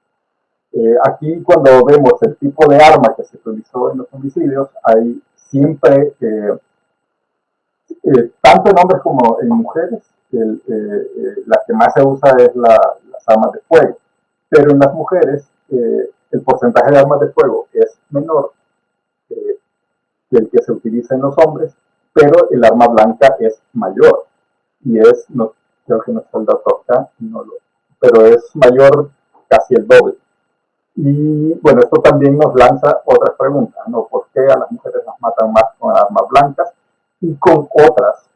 Aquí, cuando vemos el tipo de arma que se utilizó en los homicidios, hay siempre, tanto en hombres como en mujeres, la que más se usa es las armas de fuego. Pero en las mujeres, el porcentaje de armas de fuego es menor que el que se utiliza en los hombres, pero el arma blanca es mayor. Y creo que no está el dato acá, pero es mayor casi el doble. Y bueno, esto también nos lanza otras preguntas, ¿no? ¿Por qué a las mujeres las matan más con armas blancas y con otras,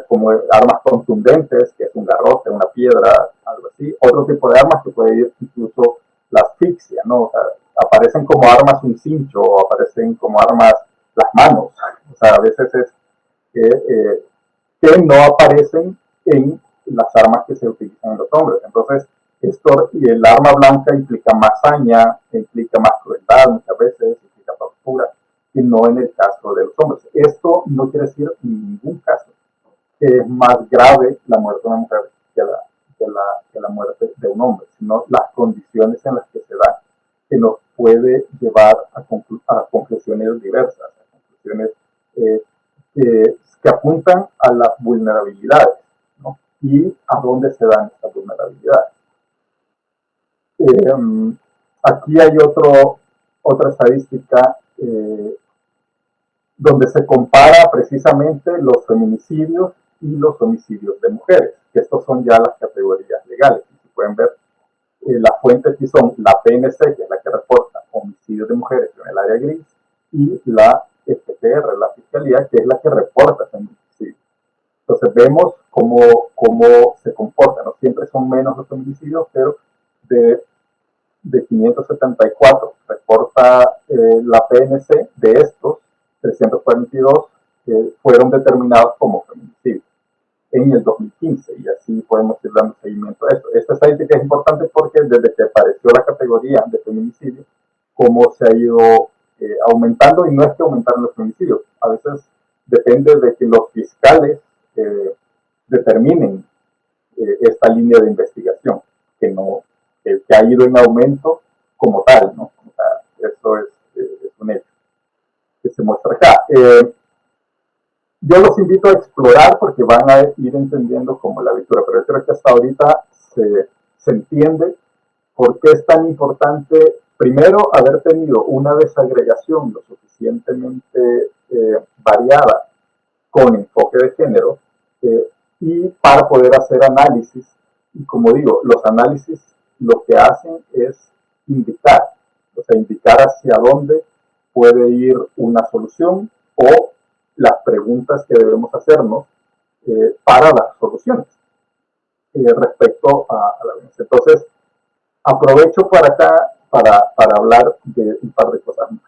como armas contundentes, que es un garrote, una piedra, algo así? Otro tipo de armas que puede ir incluso la asfixia, ¿no? O sea, aparecen como armas un cincho o aparecen como armas las manos. O sea, a veces es que no aparecen en las armas que se utilizan en los hombres. Entonces, y el arma blanca implica más hazaña, implica más crueldad muchas veces, implica tortura, y no en el caso de los hombres. Esto no quiere decir en ningún caso que es más grave la muerte de una mujer que la muerte de un hombre, sino las condiciones en las que se da, que nos puede llevar a conclusiones diversas, a conclusiones eh, que apuntan a las vulnerabilidades, ¿no? Y a dónde se dan estas vulnerabilidades. Aquí hay otra estadística donde se compara precisamente los feminicidios y los homicidios de mujeres, que estos son ya las categorías legales. Si pueden ver, las fuentes aquí son la PNC, que es la que reporta homicidios de mujeres en el área gris, y la FPR, la Fiscalía, que es la que reporta feminicidios. Entonces vemos cómo se comportan, ¿no? Siempre son menos los feminicidios, pero de 574 reporta la PNC, de estos 342 fueron determinados como feminicidios en el 2015, y así podemos ir dando seguimiento a esto. Esta estadística es importante porque desde que apareció la categoría de feminicidio, cómo se ha ido aumentando, y no es que aumentaron los feminicidios, a veces depende de que los fiscales determinen esta línea de investigación, que ha ido en aumento como tal, ¿no? O sea, eso es un hecho que se muestra acá. Yo los invito a explorar porque van a ir entendiendo como la lectura, pero yo creo que hasta ahorita se entiende por qué es tan importante, primero, haber tenido una desagregación lo suficientemente variada con enfoque de género, y para poder hacer análisis. Y como digo, los análisis lo que hacen es indicar, o sea, indicar hacia dónde puede ir una solución o las preguntas que debemos hacernos para las soluciones respecto a la violencia. Entonces, aprovecho para acá para hablar de un par de cosas más.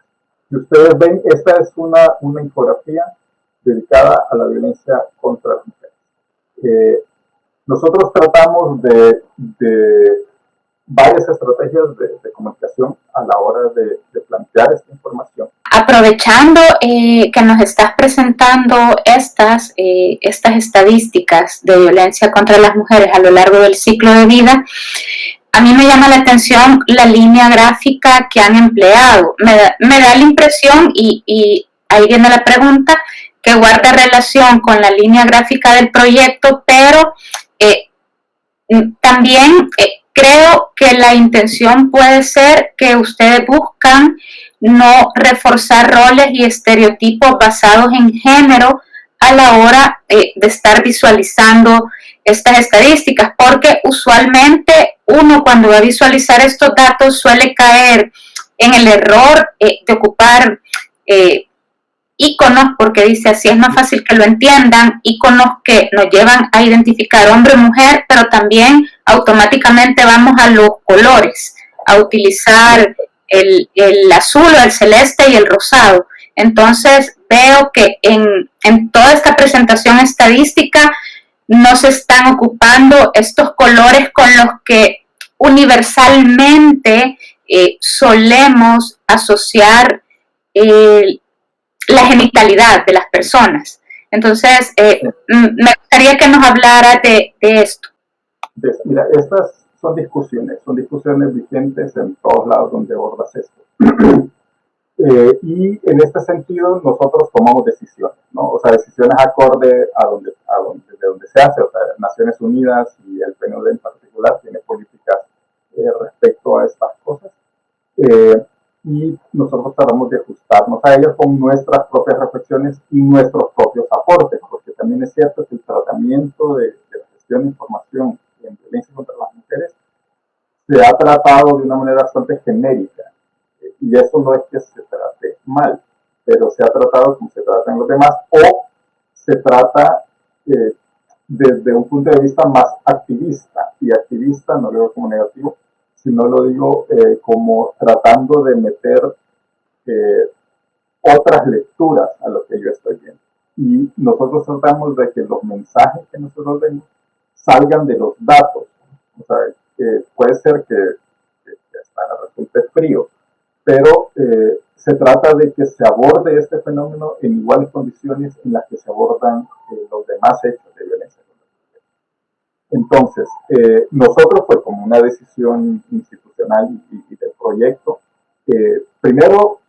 Si ustedes ven, esta es una infografía dedicada a la violencia contra las mujeres. Nosotros tratamos de varias estrategias de comunicación a la hora de plantear esta información. Aprovechando que nos estás presentando estas estadísticas de violencia contra las mujeres a lo largo del ciclo de vida, a mí me llama la atención la línea gráfica que han empleado. Me da la impresión, y ahí viene la pregunta, que guarda relación con la línea gráfica del proyecto, pero también creo que la intención puede ser que ustedes buscan no reforzar roles y estereotipos basados en género a la hora de estar visualizando estas estadísticas, porque usualmente uno cuando va a visualizar estos datos suele caer en el error de ocupar íconos, porque dice así es más fácil que lo entiendan, íconos que nos llevan a identificar hombre o mujer, pero también automáticamente vamos a los colores, a utilizar el azul o el celeste y el rosado. Entonces veo que en toda esta presentación estadística no se están ocupando estos colores con los que universalmente solemos asociar la genitalidad de las personas. Entonces, me gustaría que nos hablara de esto. Mira, estas son discusiones vigentes en todos lados donde abordas esto. Y en este sentido nosotros tomamos decisiones, ¿no? O sea, decisiones acorde de donde se hace. O sea, Naciones Unidas y el PNUD en particular tiene políticas respecto a estas cosas. Y nosotros tratamos de ajustarnos a ellas con nuestras propias reflexiones y nuestros propios aportes, porque también es cierto que el tratamiento de la gestión de información en violencia contra las mujeres se ha tratado de una manera bastante genérica. Y eso no es que se trate mal, pero se ha tratado como se trata en los demás, o se trata desde un punto de vista más activista. Y activista no lo digo como negativo, sino lo digo como tratando de meter otras lecturas a lo que yo estoy viendo. Y nosotros tratamos de que los mensajes que nosotros vemos salgan de los datos. O sea, puede ser que hasta resulte frío, pero se trata de que se aborde este fenómeno en iguales condiciones en las que se abordan los demás hechos de violencia contra la mujer. Entonces, nosotros, pues, como una decisión institucional y del proyecto, primero,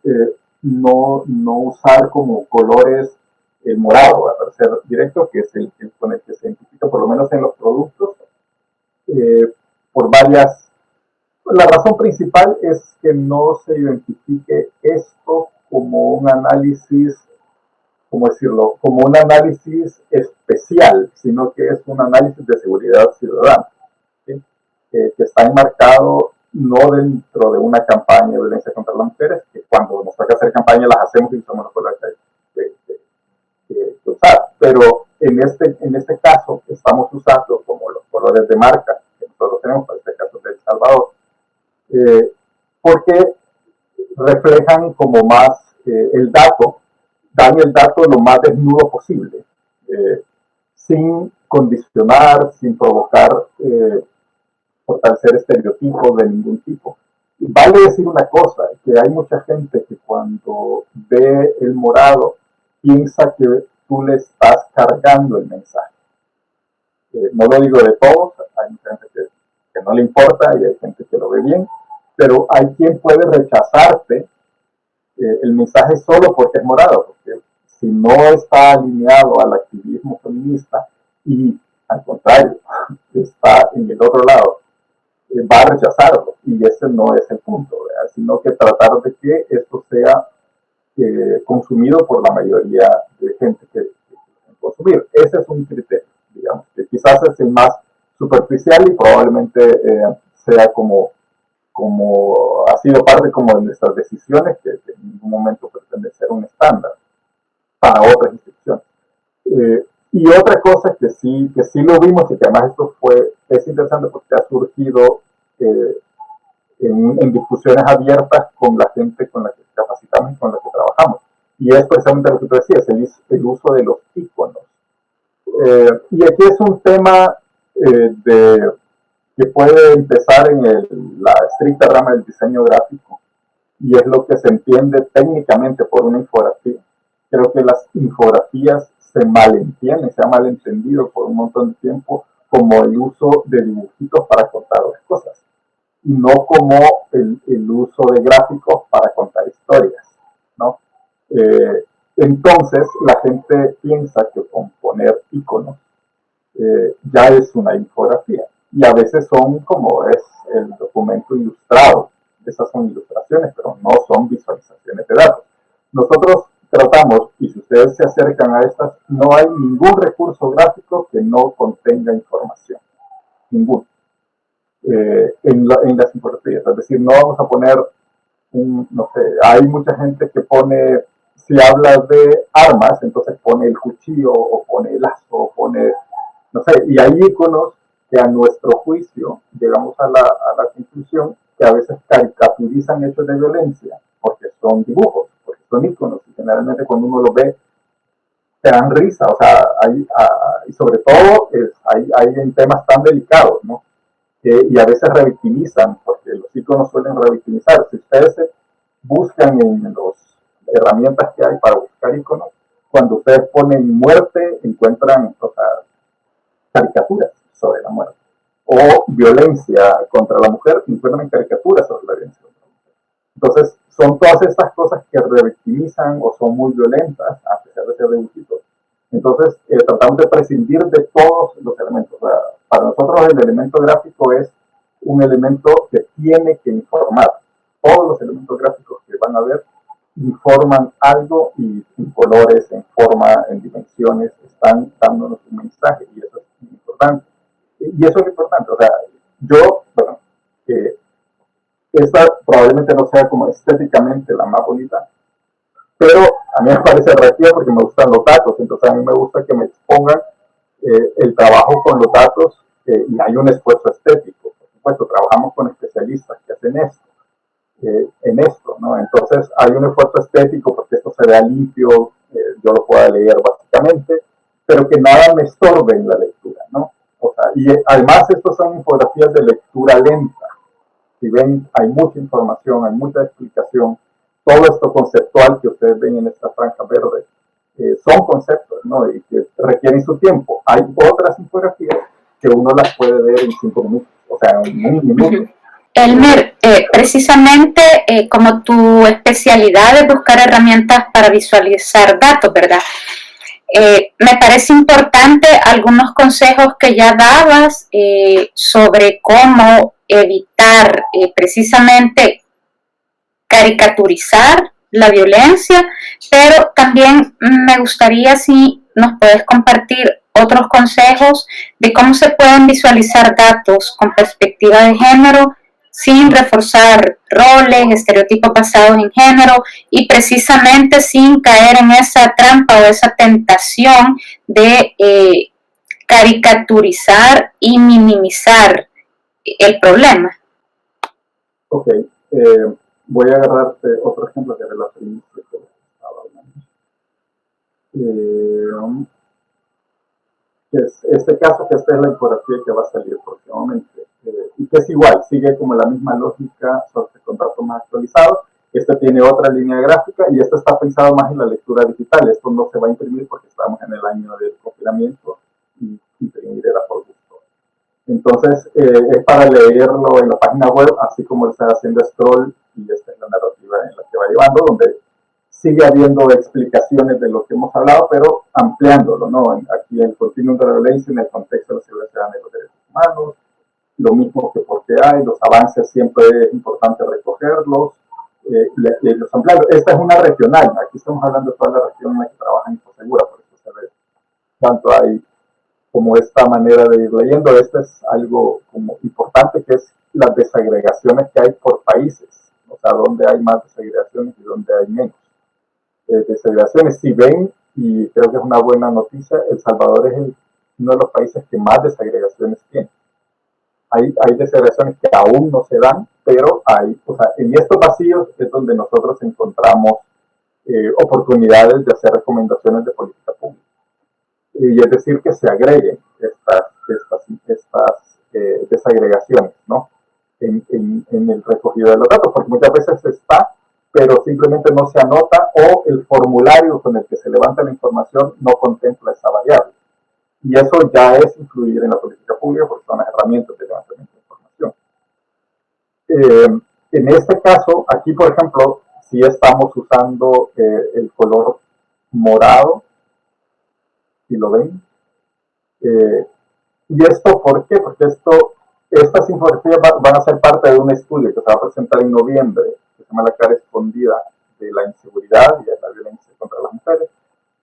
no usar como colores el morado, a ser directo, que es el con el que se identifica, por lo menos en los productos, por varias. La razón principal es que no se identifique esto como un análisis, ¿cómo decirlo?, como un análisis especial, sino que es un análisis de seguridad ciudadana, ¿sí? Que está enmarcado no dentro de una campaña de violencia contra las mujeres, que cuando nos toca hacer campañas las hacemos y usamos los colores de usar, pero en este caso estamos usando como los colores de marca que nosotros tenemos, para este caso de El Salvador, porque reflejan como más el dato, dan el dato lo más desnudo posible, sin condicionar, sin provocar, fortalecer estereotipos de ningún tipo. Y vale decir una cosa, que hay mucha gente que cuando ve el morado piensa que tú le estás cargando el mensaje. No lo digo de todos, hay mucha gente que no le importa y hay gente que lo ve bien, pero hay quien puede rechazarte el mensaje solo porque es morado, porque si no está alineado al activismo feminista y al contrario, está en el otro lado, va a rechazarlo, y ese no es el punto, ¿verdad? Sino que tratar de que esto sea consumido por la mayoría de gente que consumir. Ese es un criterio, digamos, que quizás es el más superficial y probablemente sea como ha sido parte como de nuestras decisiones, que en ningún momento pretende ser un estándar para otras instituciones. Y otra cosa que sí lo vimos y que además esto es interesante porque ha surgido en discusiones abiertas con la gente con la que capacitamos y con la que trabajamos. Y es precisamente lo que tú decías, el uso de los íconos. Y aquí es un tema que puede empezar en la estricta rama del diseño gráfico, y es lo que se entiende técnicamente por una infografía. Creo que las infografías se malentienden, se ha malentendido por un montón de tiempo como el uso de dibujitos para contar las cosas, y no como el uso de gráficos para contar historias, ¿no? Entonces la gente piensa que con poner iconos ya es una infografía, y a veces son como es el documento ilustrado. Esas son ilustraciones, pero no son visualizaciones de datos. Nosotros tratamos, y si ustedes se acercan a estas, no hay ningún recurso gráfico que no contenga información, ninguno, en las infografías. Es decir, no vamos a poner no sé, hay mucha gente que pone, si habla de armas, entonces pone el cuchillo o pone el lazo o pone, no sé, y hay iconos que a nuestro juicio llegamos a la conclusión que a veces caricaturizan hechos de violencia porque son dibujos, porque son iconos, y generalmente cuando uno los ve te dan risa, o sea, y sobre todo hay en temas tan delicados, ¿no? Y a veces revictimizan, porque los iconos suelen revictimizar. Si ustedes buscan en las herramientas que hay para buscar iconos, cuando ustedes ponen muerte, encuentran, o sea, caricaturas sobre la muerte. O violencia contra la mujer, encuentran caricaturas sobre la violencia contra la mujer. Entonces, son todas estas cosas que revictimizan o son muy violentas, a pesar de ser dibujitos. Entonces, tratamos de prescindir de todos los elementos. O sea, para nosotros el elemento gráfico es un elemento que tiene que informar. Todos los elementos gráficos que van a ver informan algo, y en colores, en forma, en dimensiones, están dándonos un mensaje, y eso es importante. Y eso es importante. O sea, yo, bueno, esta probablemente no sea como estéticamente la más bonita, pero a mí me parece atractiva porque me gustan los datos, entonces a mí me gusta que me expongan el trabajo con los datos y hay un esfuerzo estético. Por supuesto, trabajamos con especialistas que hacen esto, en esto, ¿no? Entonces hay un esfuerzo estético porque esto se vea limpio, yo lo pueda leer básicamente, pero que nada me estorbe en la lectura, ¿no? O sea, y además estos son infografías de lectura lenta. Si ven, hay mucha información, hay mucha explicación. Todo esto conceptual que ustedes ven en esta franja verde son conceptos, ¿no? Y que requieren su tiempo. Hay otras infografías que uno las puede ver en 5 minutos, o sea, en un minuto. Elmer, precisamente como tu especialidad es buscar herramientas para visualizar datos, ¿verdad? Me parece importante algunos consejos que ya dabas sobre cómo evitar precisamente caricaturizar la violencia, pero también me gustaría si nos puedes compartir otros consejos de cómo se pueden visualizar datos con perspectiva de género sin reforzar roles, estereotipos basados en género y precisamente sin caer en esa trampa o esa tentación de caricaturizar y minimizar el problema. Ok, voy a agarrarte otro ejemplo de relación que estaba hablando. Es este caso, que esta es la infografía que va a salir próximamente, y que es igual, sigue como la misma lógica, solo que con datos más actualizados. Este tiene otra línea gráfica y este está pensado más en la lectura digital. Esto no se va a imprimir porque estamos en el año del confinamiento y imprimir era por gusto. Entonces, es para leerlo en la página web, así como está haciendo scroll, y esta es la narrativa en la que va llevando, donde sigue habiendo explicaciones de lo que hemos hablado, pero ampliándolo, ¿no? Aquí el continuum de la violencia en el contexto de la seguridad ciudadana y los derechos humanos, lo mismo que porque hay, los avances siempre es importante recogerlos, y los ampliando. Esta es una regional, aquí estamos hablando de toda la región en la que trabaja Infosegura, por eso se ve tanto hay como esta manera de ir leyendo. Este es algo como importante, que es las desagregaciones que hay por países, o sea, dónde hay más desagregaciones y dónde hay menos desagregaciones. Si ven, y creo que es una buena noticia, El Salvador es uno de los países que más desagregaciones tiene. Hay desagregaciones que aún no se dan, pero hay, o sea, en estos vacíos es donde nosotros encontramos oportunidades de hacer recomendaciones de política pública. Y es decir, que se agreguen estas desagregaciones, ¿no? En el recogido de los datos, porque muchas veces está, pero simplemente no se anota, o el formulario con el que se levanta la información no contempla esa variable. Y eso ya es influir en la política pública porque son las herramientas de levantamiento de información. En este caso, aquí por ejemplo, sí estamos usando el color morado, si lo ven. ¿Y esto por qué? Porque estas infografías van a ser parte de un estudio que se va a presentar en noviembre, que se llama La cara escondida de la inseguridad y de la violencia contra las mujeres.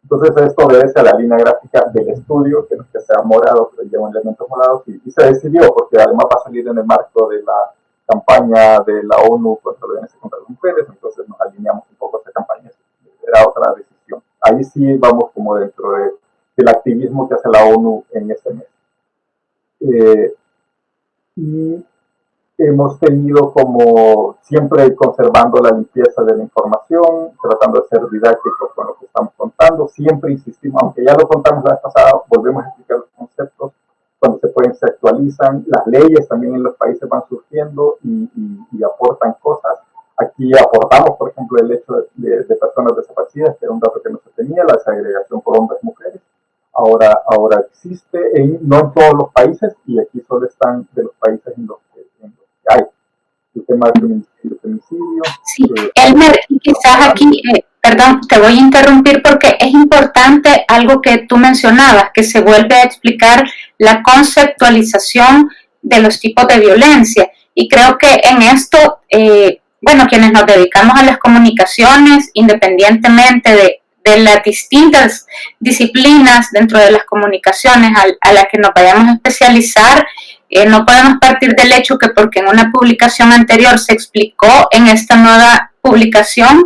Entonces esto obedece a la línea gráfica del estudio, que sea morado, pero lleva elementos morados, y se decidió, porque además va a salir en el marco de la campaña de la ONU contra la violencia contra las mujeres, entonces nos alineamos un poco a esa campaña, era otra decisión. Ahí sí vamos como dentro del activismo que hace la ONU en este mes. Y hemos tenido como siempre conservando la limpieza de la información, tratando de ser didácticos con lo que estamos contando. Siempre insistimos, aunque ya lo contamos la vez pasada, volvemos a explicar los conceptos. Cuando se pueden, se actualizan. Las leyes también en los países van surgiendo y aportan cosas. Aquí aportamos, por ejemplo, el hecho de personas desaparecidas, que era un dato que no se tenía, la desagregación por hombres y mujeres. Ahora existe, no en todos los países, y aquí solo están de los países en los que hay. El tema del femicidio. Sí, Elmer, quizás aquí, perdón, te voy a interrumpir porque es importante algo que tú mencionabas, que se vuelve a explicar la conceptualización de los tipos de violencia. Y creo que en esto, bueno, quienes nos dedicamos a las comunicaciones, independientemente de las distintas disciplinas dentro de las comunicaciones a las que nos vayamos a especializar, No podemos partir del hecho que porque en una publicación anterior se explicó, en esta nueva publicación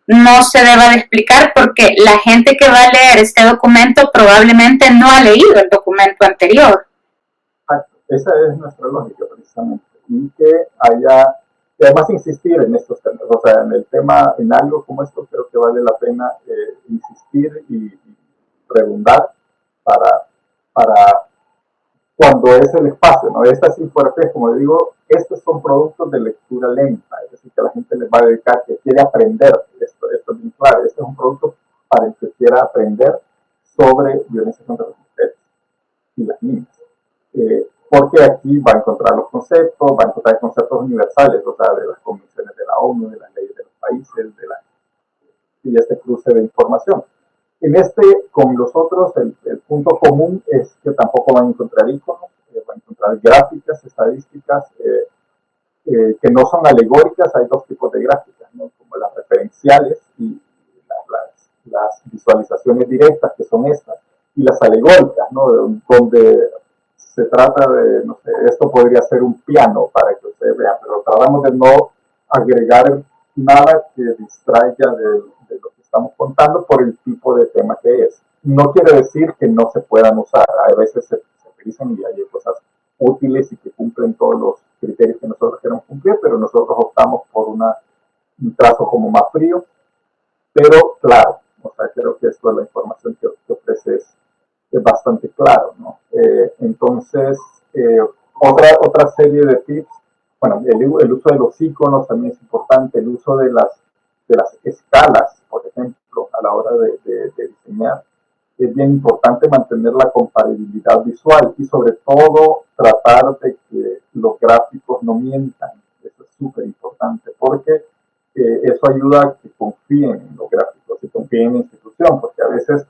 no se deba de explicar, porque la gente que va a leer este documento probablemente no ha leído el documento anterior. Esa es nuestra lógica precisamente, y que además insistir en estos temas, o sea, en el tema, en algo como esto, creo que vale la pena insistir y redundar para cuando es el espacio, ¿no? Estas infografías, como digo, estos son productos de lectura lenta, es decir, que la gente les va a dedicar, que quiere aprender, esto es bien claro, este es un producto para el que quiera aprender sobre violencia contra las mujeres y las niñas. Porque aquí va a encontrar los conceptos, va a encontrar conceptos universales, o sea, de las convenciones de la ONU, de las leyes de los países, y este cruce de información. En con los otros, el punto común es que tampoco van a encontrar iconos, van a encontrar gráficas, estadísticas, que no son alegóricas. Hay dos tipos de gráficas, ¿no? Como las referenciales y las visualizaciones directas, que son estas, y las alegóricas, ¿no? Donde se trata de, no sé, esto podría ser un piano para que ustedes vean, pero tratamos de no agregar nada que distraiga de lo que estamos contando por el tipo de tema que es. No quiere decir que no se puedan usar, a veces se utilizan y hay cosas útiles y que cumplen todos los criterios que nosotros queremos cumplir, pero nosotros optamos por un trazo como más frío, pero claro, o sea, creo que esto es la información que ofrece es bastante claro, ¿no? Entonces, otra serie de tips, bueno, el uso de los iconos también es importante, el uso de las escalas, por ejemplo, a la hora de diseñar. Es bien importante mantener la comparabilidad visual y sobre todo tratar de que los gráficos no mientan. Eso es súper importante porque eso ayuda a que confíen en los gráficos y confíen en la institución, porque a veces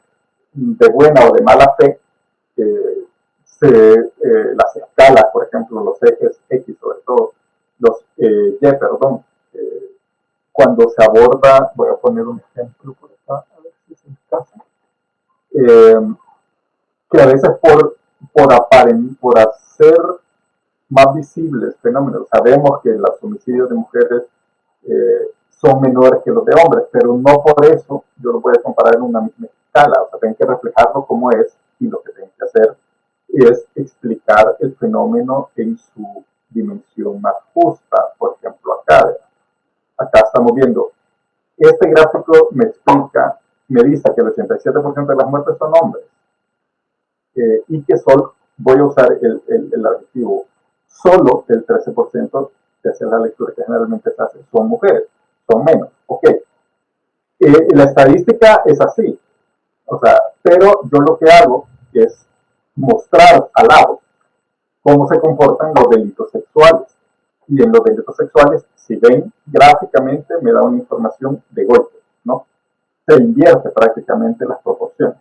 de buena o de mala fe las escalas, por ejemplo, los ejes X sobre todo, los Y, perdón, cuando se aborda, voy a poner un ejemplo por acá, a ver si se encaja, que a veces por hacer más visibles fenómenos, sabemos que los homicidios de mujeres son menores que los de hombres, pero no por eso yo lo voy a comparar en una misma escala, o sea, tengo que reflejarlo como es, y lo que tengo que hacer es explicar el fenómeno en su dimensión más justa. Por ejemplo, acá estamos viendo, este gráfico me dice que el 87% de las muertes son hombres, y que voy a usar el adjetivo, solo el 13%, que es la lectura que generalmente se hace, son mujeres, son menos, ok. La estadística es así, o sea, pero yo lo que hago es mostrar al lado cómo se comportan los delitos sexuales. Y en los delitos sexuales, si ven gráficamente, me da una información de golpe, ¿no? Se invierte prácticamente las proporciones.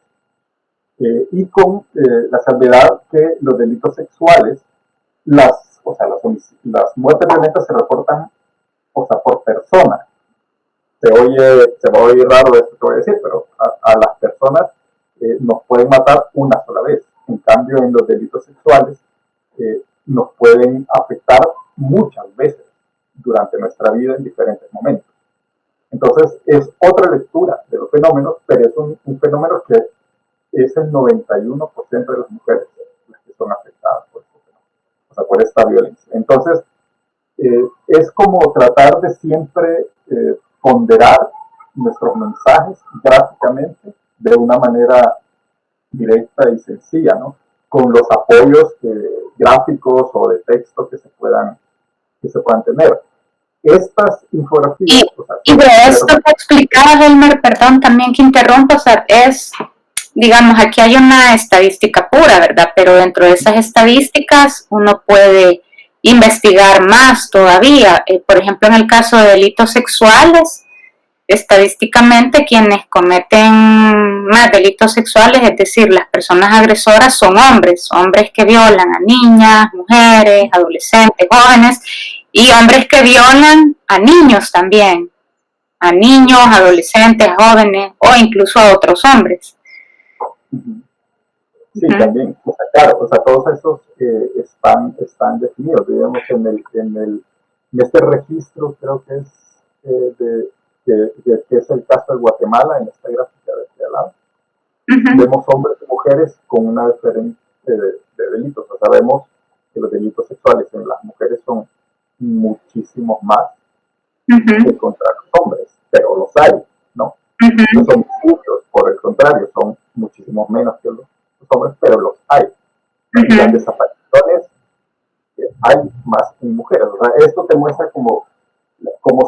Y con la salvedad que los delitos sexuales, las muertes violentas se reportan, o sea, por persona. Se va a oír raro esto que voy a decir, pero a las personas nos pueden matar una sola vez. En cambio, en los delitos sexuales nos pueden afectar muchas veces durante nuestra vida en diferentes momentos. Entonces, es otra lectura de los fenómenos, pero es un fenómeno que es el 91% de las mujeres las que son afectadas por este fenómeno, o sea, por esta violencia. Entonces, es como tratar de siempre ponderar nuestros mensajes gráficamente de una manera directa y sencilla, ¿no? Con los apoyos gráficos o de texto que se puedan tener. Estas infografías... Y de esto que explicaba, Elmer, perdón también que interrumpa, o sea, digamos, aquí hay una estadística pura, ¿verdad? Pero dentro de esas estadísticas uno puede investigar más todavía. Por ejemplo, en el caso de delitos sexuales, estadísticamente quienes cometen más delitos sexuales, es decir, las personas agresoras son hombres que violan a niñas, mujeres, adolescentes, jóvenes, y hombres que violan a niños también, a niños, adolescentes, jóvenes o incluso a otros hombres. Sí, también, o sea, claro, o sea, todos esos están definidos, digamos, en este registro, creo que es que es el caso de Guatemala, en esta gráfica de aquí al lado. Vemos hombres y mujeres con una diferencia de delitos, o sea, vemos que los delitos sexuales en las mujeres son muchísimos más que contra los hombres, pero los hay, ¿no? No son muchos, por el contrario, son muchísimos menos que los hombres, pero los hay. Y las desapariciones hay más en mujeres. O sea, esto te muestra cómo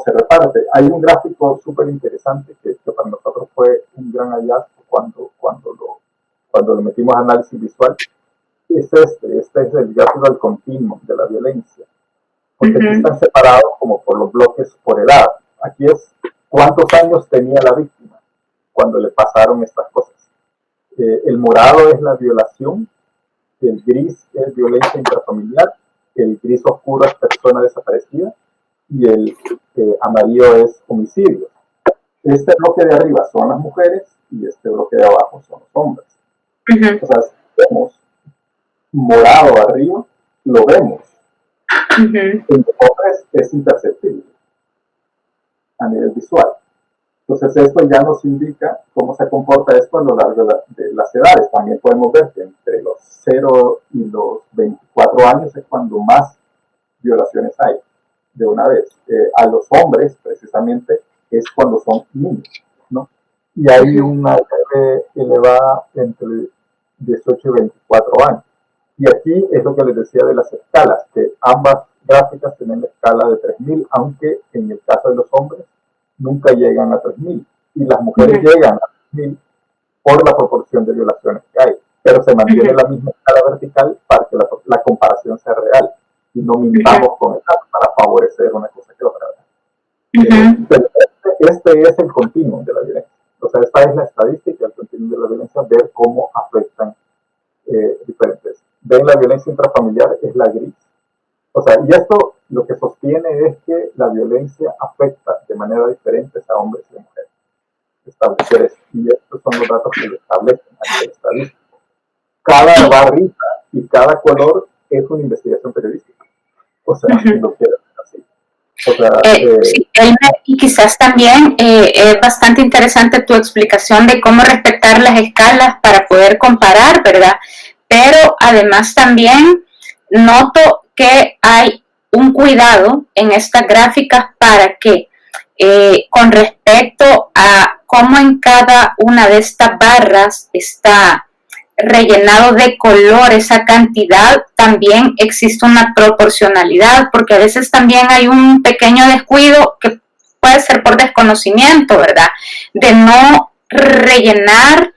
se reparte. Hay un gráfico súper interesante que para nosotros fue un gran hallazgo cuando lo metimos a análisis visual. Es este es el gráfico del continuum de la violencia. Porque aquí están separados como por los bloques por edad. Aquí es cuántos años tenía la víctima cuando le pasaron estas cosas. El morado es la violación, el gris es violencia intrafamiliar, el gris oscuro es persona desaparecida y el amarillo es homicidio. Este bloque de arriba son las mujeres y este bloque de abajo son los hombres. O sea, si vemos morado arriba, lo vemos. En los hombres es imperceptible a nivel visual. Entonces esto ya nos indica cómo se comporta esto a lo largo de las edades. También podemos ver que entre los 0 y los 24 años es cuando más violaciones hay de una vez. A los hombres, precisamente, es cuando son niños, ¿no? Y hay una elevada entre 18 y 24 años. Y aquí es lo que les decía de las escalas, que ambas gráficas tienen la escala de 3000, aunque en el caso de los hombres nunca llegan a 3000 y las mujeres llegan a 3000 por la proporción de violaciones que hay, pero se mantiene la misma escala vertical para que la comparación sea real y no mintamos con el dato para favorecer una cosa que otra. Pero este es el continuum de la violencia. O sea, esta es la estadística del continuum de la violencia, ver cómo afectan diferentes. Ven, la violencia intrafamiliar es la gris. O sea, y esto lo que sostiene es que la violencia afecta de manera diferente a hombres y a mujeres. Establecer eso. Y estos son los datos que lo establecen a nivel estadístico. Cada barrita y cada color es una investigación periodística. O sea, si lo quieres así. O sea, sí, y quizás también es bastante interesante tu explicación de cómo respetar las escalas para poder comparar, ¿verdad? Pero además también noto que hay un cuidado en estas gráficas para que con respecto a cómo en cada una de estas barras está rellenado de color esa cantidad, también existe una proporcionalidad, porque a veces también hay un pequeño descuido que puede ser por desconocimiento, ¿verdad? De no rellenar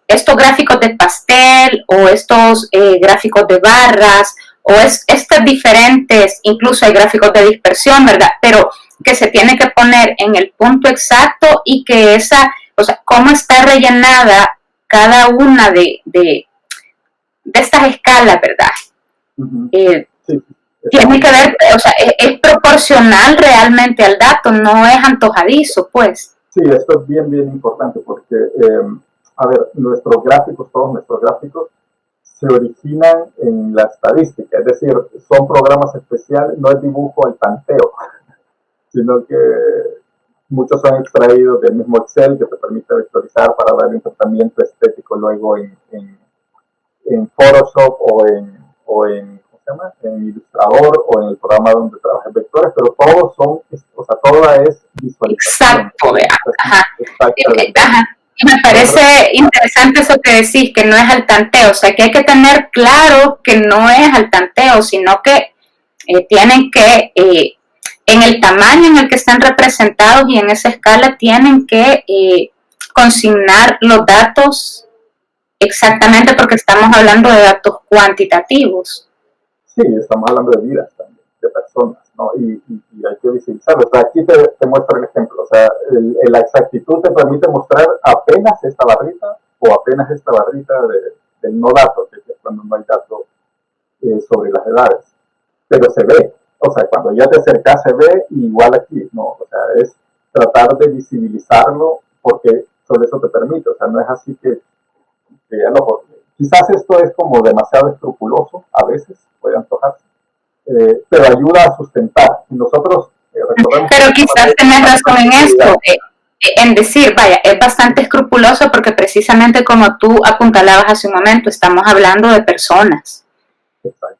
estos gráficos de pastel o estos gráficos de barras o estas diferentes, incluso hay gráficos de dispersión, ¿verdad? Pero que se tiene que poner en el punto exacto y que o sea, cómo está rellenada cada una de estas escalas, ¿verdad? Sí, tiene que ver, o sea, es proporcional realmente al dato, no es antojadizo, pues. Sí, esto es bien importante porque, a ver, todos nuestros gráficos, se originan en la estadística, es decir, son programas especiales, no es dibujo al tanteo, sino que muchos son extraídos del mismo Excel que te permite vectorizar para darle un tratamiento estético luego en Photoshop o en ¿cómo se llama? En Illustrator o en el programa donde trabajas vectores, pero todos son, o sea, toda es visualización. Exacto, ajá. Y me parece interesante eso que decís, que no es al tanteo, o sea, que hay que tener claro que no es al tanteo, sino que tienen que, en el tamaño en el que están representados y en esa escala, tienen que consignar los datos exactamente porque estamos hablando de datos cuantitativos. Sí, estamos hablando de vidas también, de personas, ¿no? Y hay que visibilizarlo. O sea, aquí te muestro el ejemplo. O sea, la exactitud te permite mostrar apenas esta barrita o apenas esta barrita del no dato, que es cuando no hay dato sobre las edades. Pero se ve. O sea, cuando ya te acercas se ve igual aquí, ¿no? O sea, es tratar de visibilizarlo porque sobre eso te permite. O sea, no es así que ya Quizás esto es como demasiado escrupuloso, a veces puede antojarse, pero ayuda a sustentar. Y nosotros recordemos... Pero quizás tenés razón en esto, en decir, vaya, es bastante escrupuloso porque precisamente como tú apuntalabas hace un momento, estamos hablando de personas. Exacto.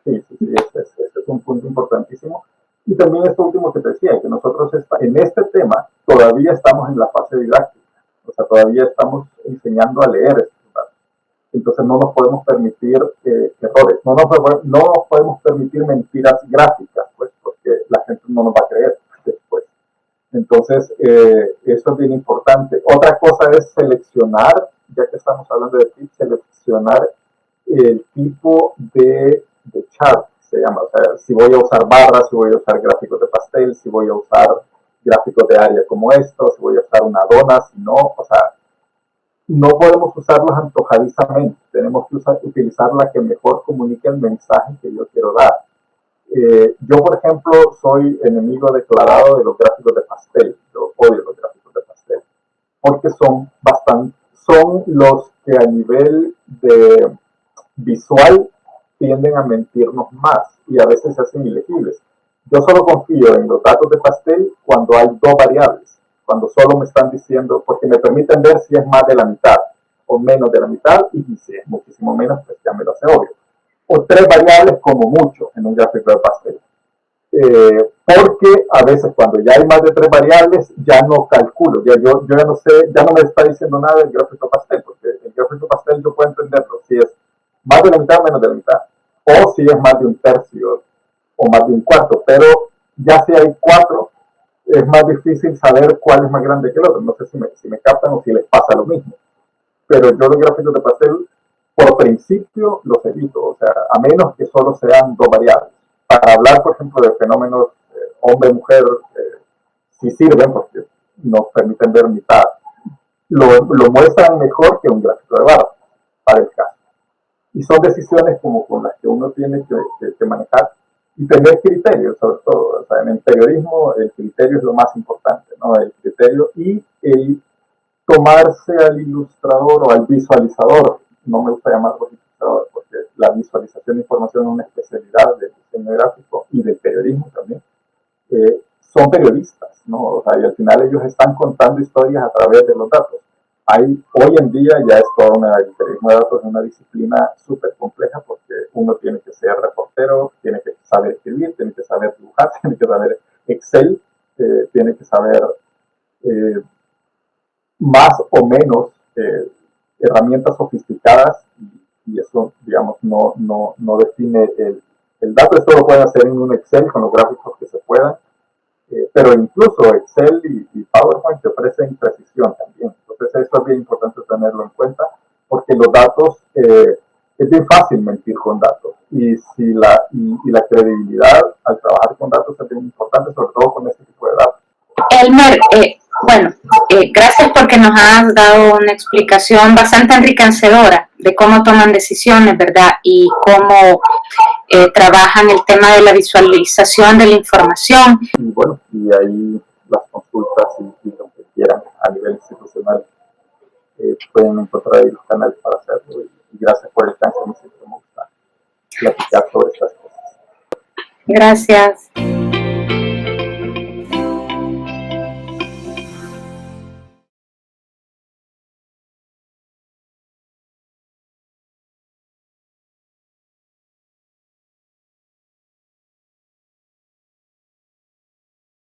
Sí, este es un punto importantísimo. Y también esto último que te decía, que nosotros en este tema todavía estamos en la fase didáctica, o sea, todavía estamos enseñando a leer estos datos. Entonces no nos podemos permitir errores, no nos podemos permitir mentiras gráficas, pues, porque la gente no nos va a creer después. Entonces, eso es bien importante. Otra cosa es seleccionar, ya que estamos hablando de tips, seleccionar el tipo de chart, se llama. O sea, si voy a usar barras, si voy a usar gráficos de pastel, si voy a usar gráficos de área como estos, si voy a usar una dona, si no, o sea, no podemos usarlos antojadizamente. Tenemos que utilizar la que mejor comunique el mensaje que yo quiero dar. Yo, por ejemplo, soy enemigo declarado de los gráficos de pastel. Yo odio los gráficos de pastel porque son los que a nivel de visual tienden a mentirnos más y a veces se hacen ilegibles. Yo solo confío en los datos de pastel cuando hay dos variables, cuando solo me están diciendo, porque me permiten ver si es más de la mitad o menos de la mitad, y si es muchísimo menos, pues ya me lo hace obvio. O tres variables como mucho en un gráfico de pastel. Porque a veces cuando ya hay más de tres variables ya no calculo, yo ya no sé, ya no me está diciendo nada el gráfico pastel, porque el gráfico pastel yo puedo entenderlo si es más de la mitad o menos de la mitad, o si es más de un tercio o más de un cuarto, pero ya si hay cuatro es más difícil saber cuál es más grande que el otro. No sé si me captan o si les pasa lo mismo, pero yo los gráficos de pastel por principio los evito, o sea, a menos que solo sean dos variables. Para hablar, por ejemplo, de fenómenos hombre-mujer, sí sirven porque nos permiten ver mitad. Lo muestran mejor que un gráfico de barra, para el caso. Y son decisiones como con las que uno tiene que manejar y tener criterios, sobre todo. O sea, en el periodismo el criterio es lo más importante, ¿no? El criterio y el tomarse al ilustrador o al visualizador. No me gusta llamarlo ilustrador porque la visualización de información es una especialidad del diseño gráfico y del periodismo también. Son periodistas, ¿no? O sea, y al final ellos están contando historias a través de los datos. Hoy en día ya es toda el periodismo de datos es una disciplina súper compleja porque uno tiene que ser reportero, tiene que saber escribir, tiene que saber dibujar, tiene que saber Excel, tiene que saber más o menos herramientas sofisticadas y eso, digamos, no define el dato. Esto lo pueden hacer en un Excel con los gráficos que se puedan, pero incluso Excel y PowerPoint te ofrecen precisión también. Entonces eso es bien importante tenerlo en cuenta porque los datos, es bien fácil mentir con datos y la credibilidad al trabajar con datos es bien importante, sobre todo con este tipo de datos. Elmer, bueno, gracias porque nos has dado una explicación bastante enriquecedora de cómo toman decisiones, ¿verdad? Y cómo trabajan el tema de la visualización de la información. Y bueno, y ahí las consultas y lo que quieran a nivel institucional pueden encontrar ahí los canales para hacerlo. Y gracias por el chance, me siento muy platicar sobre estas cosas. Gracias.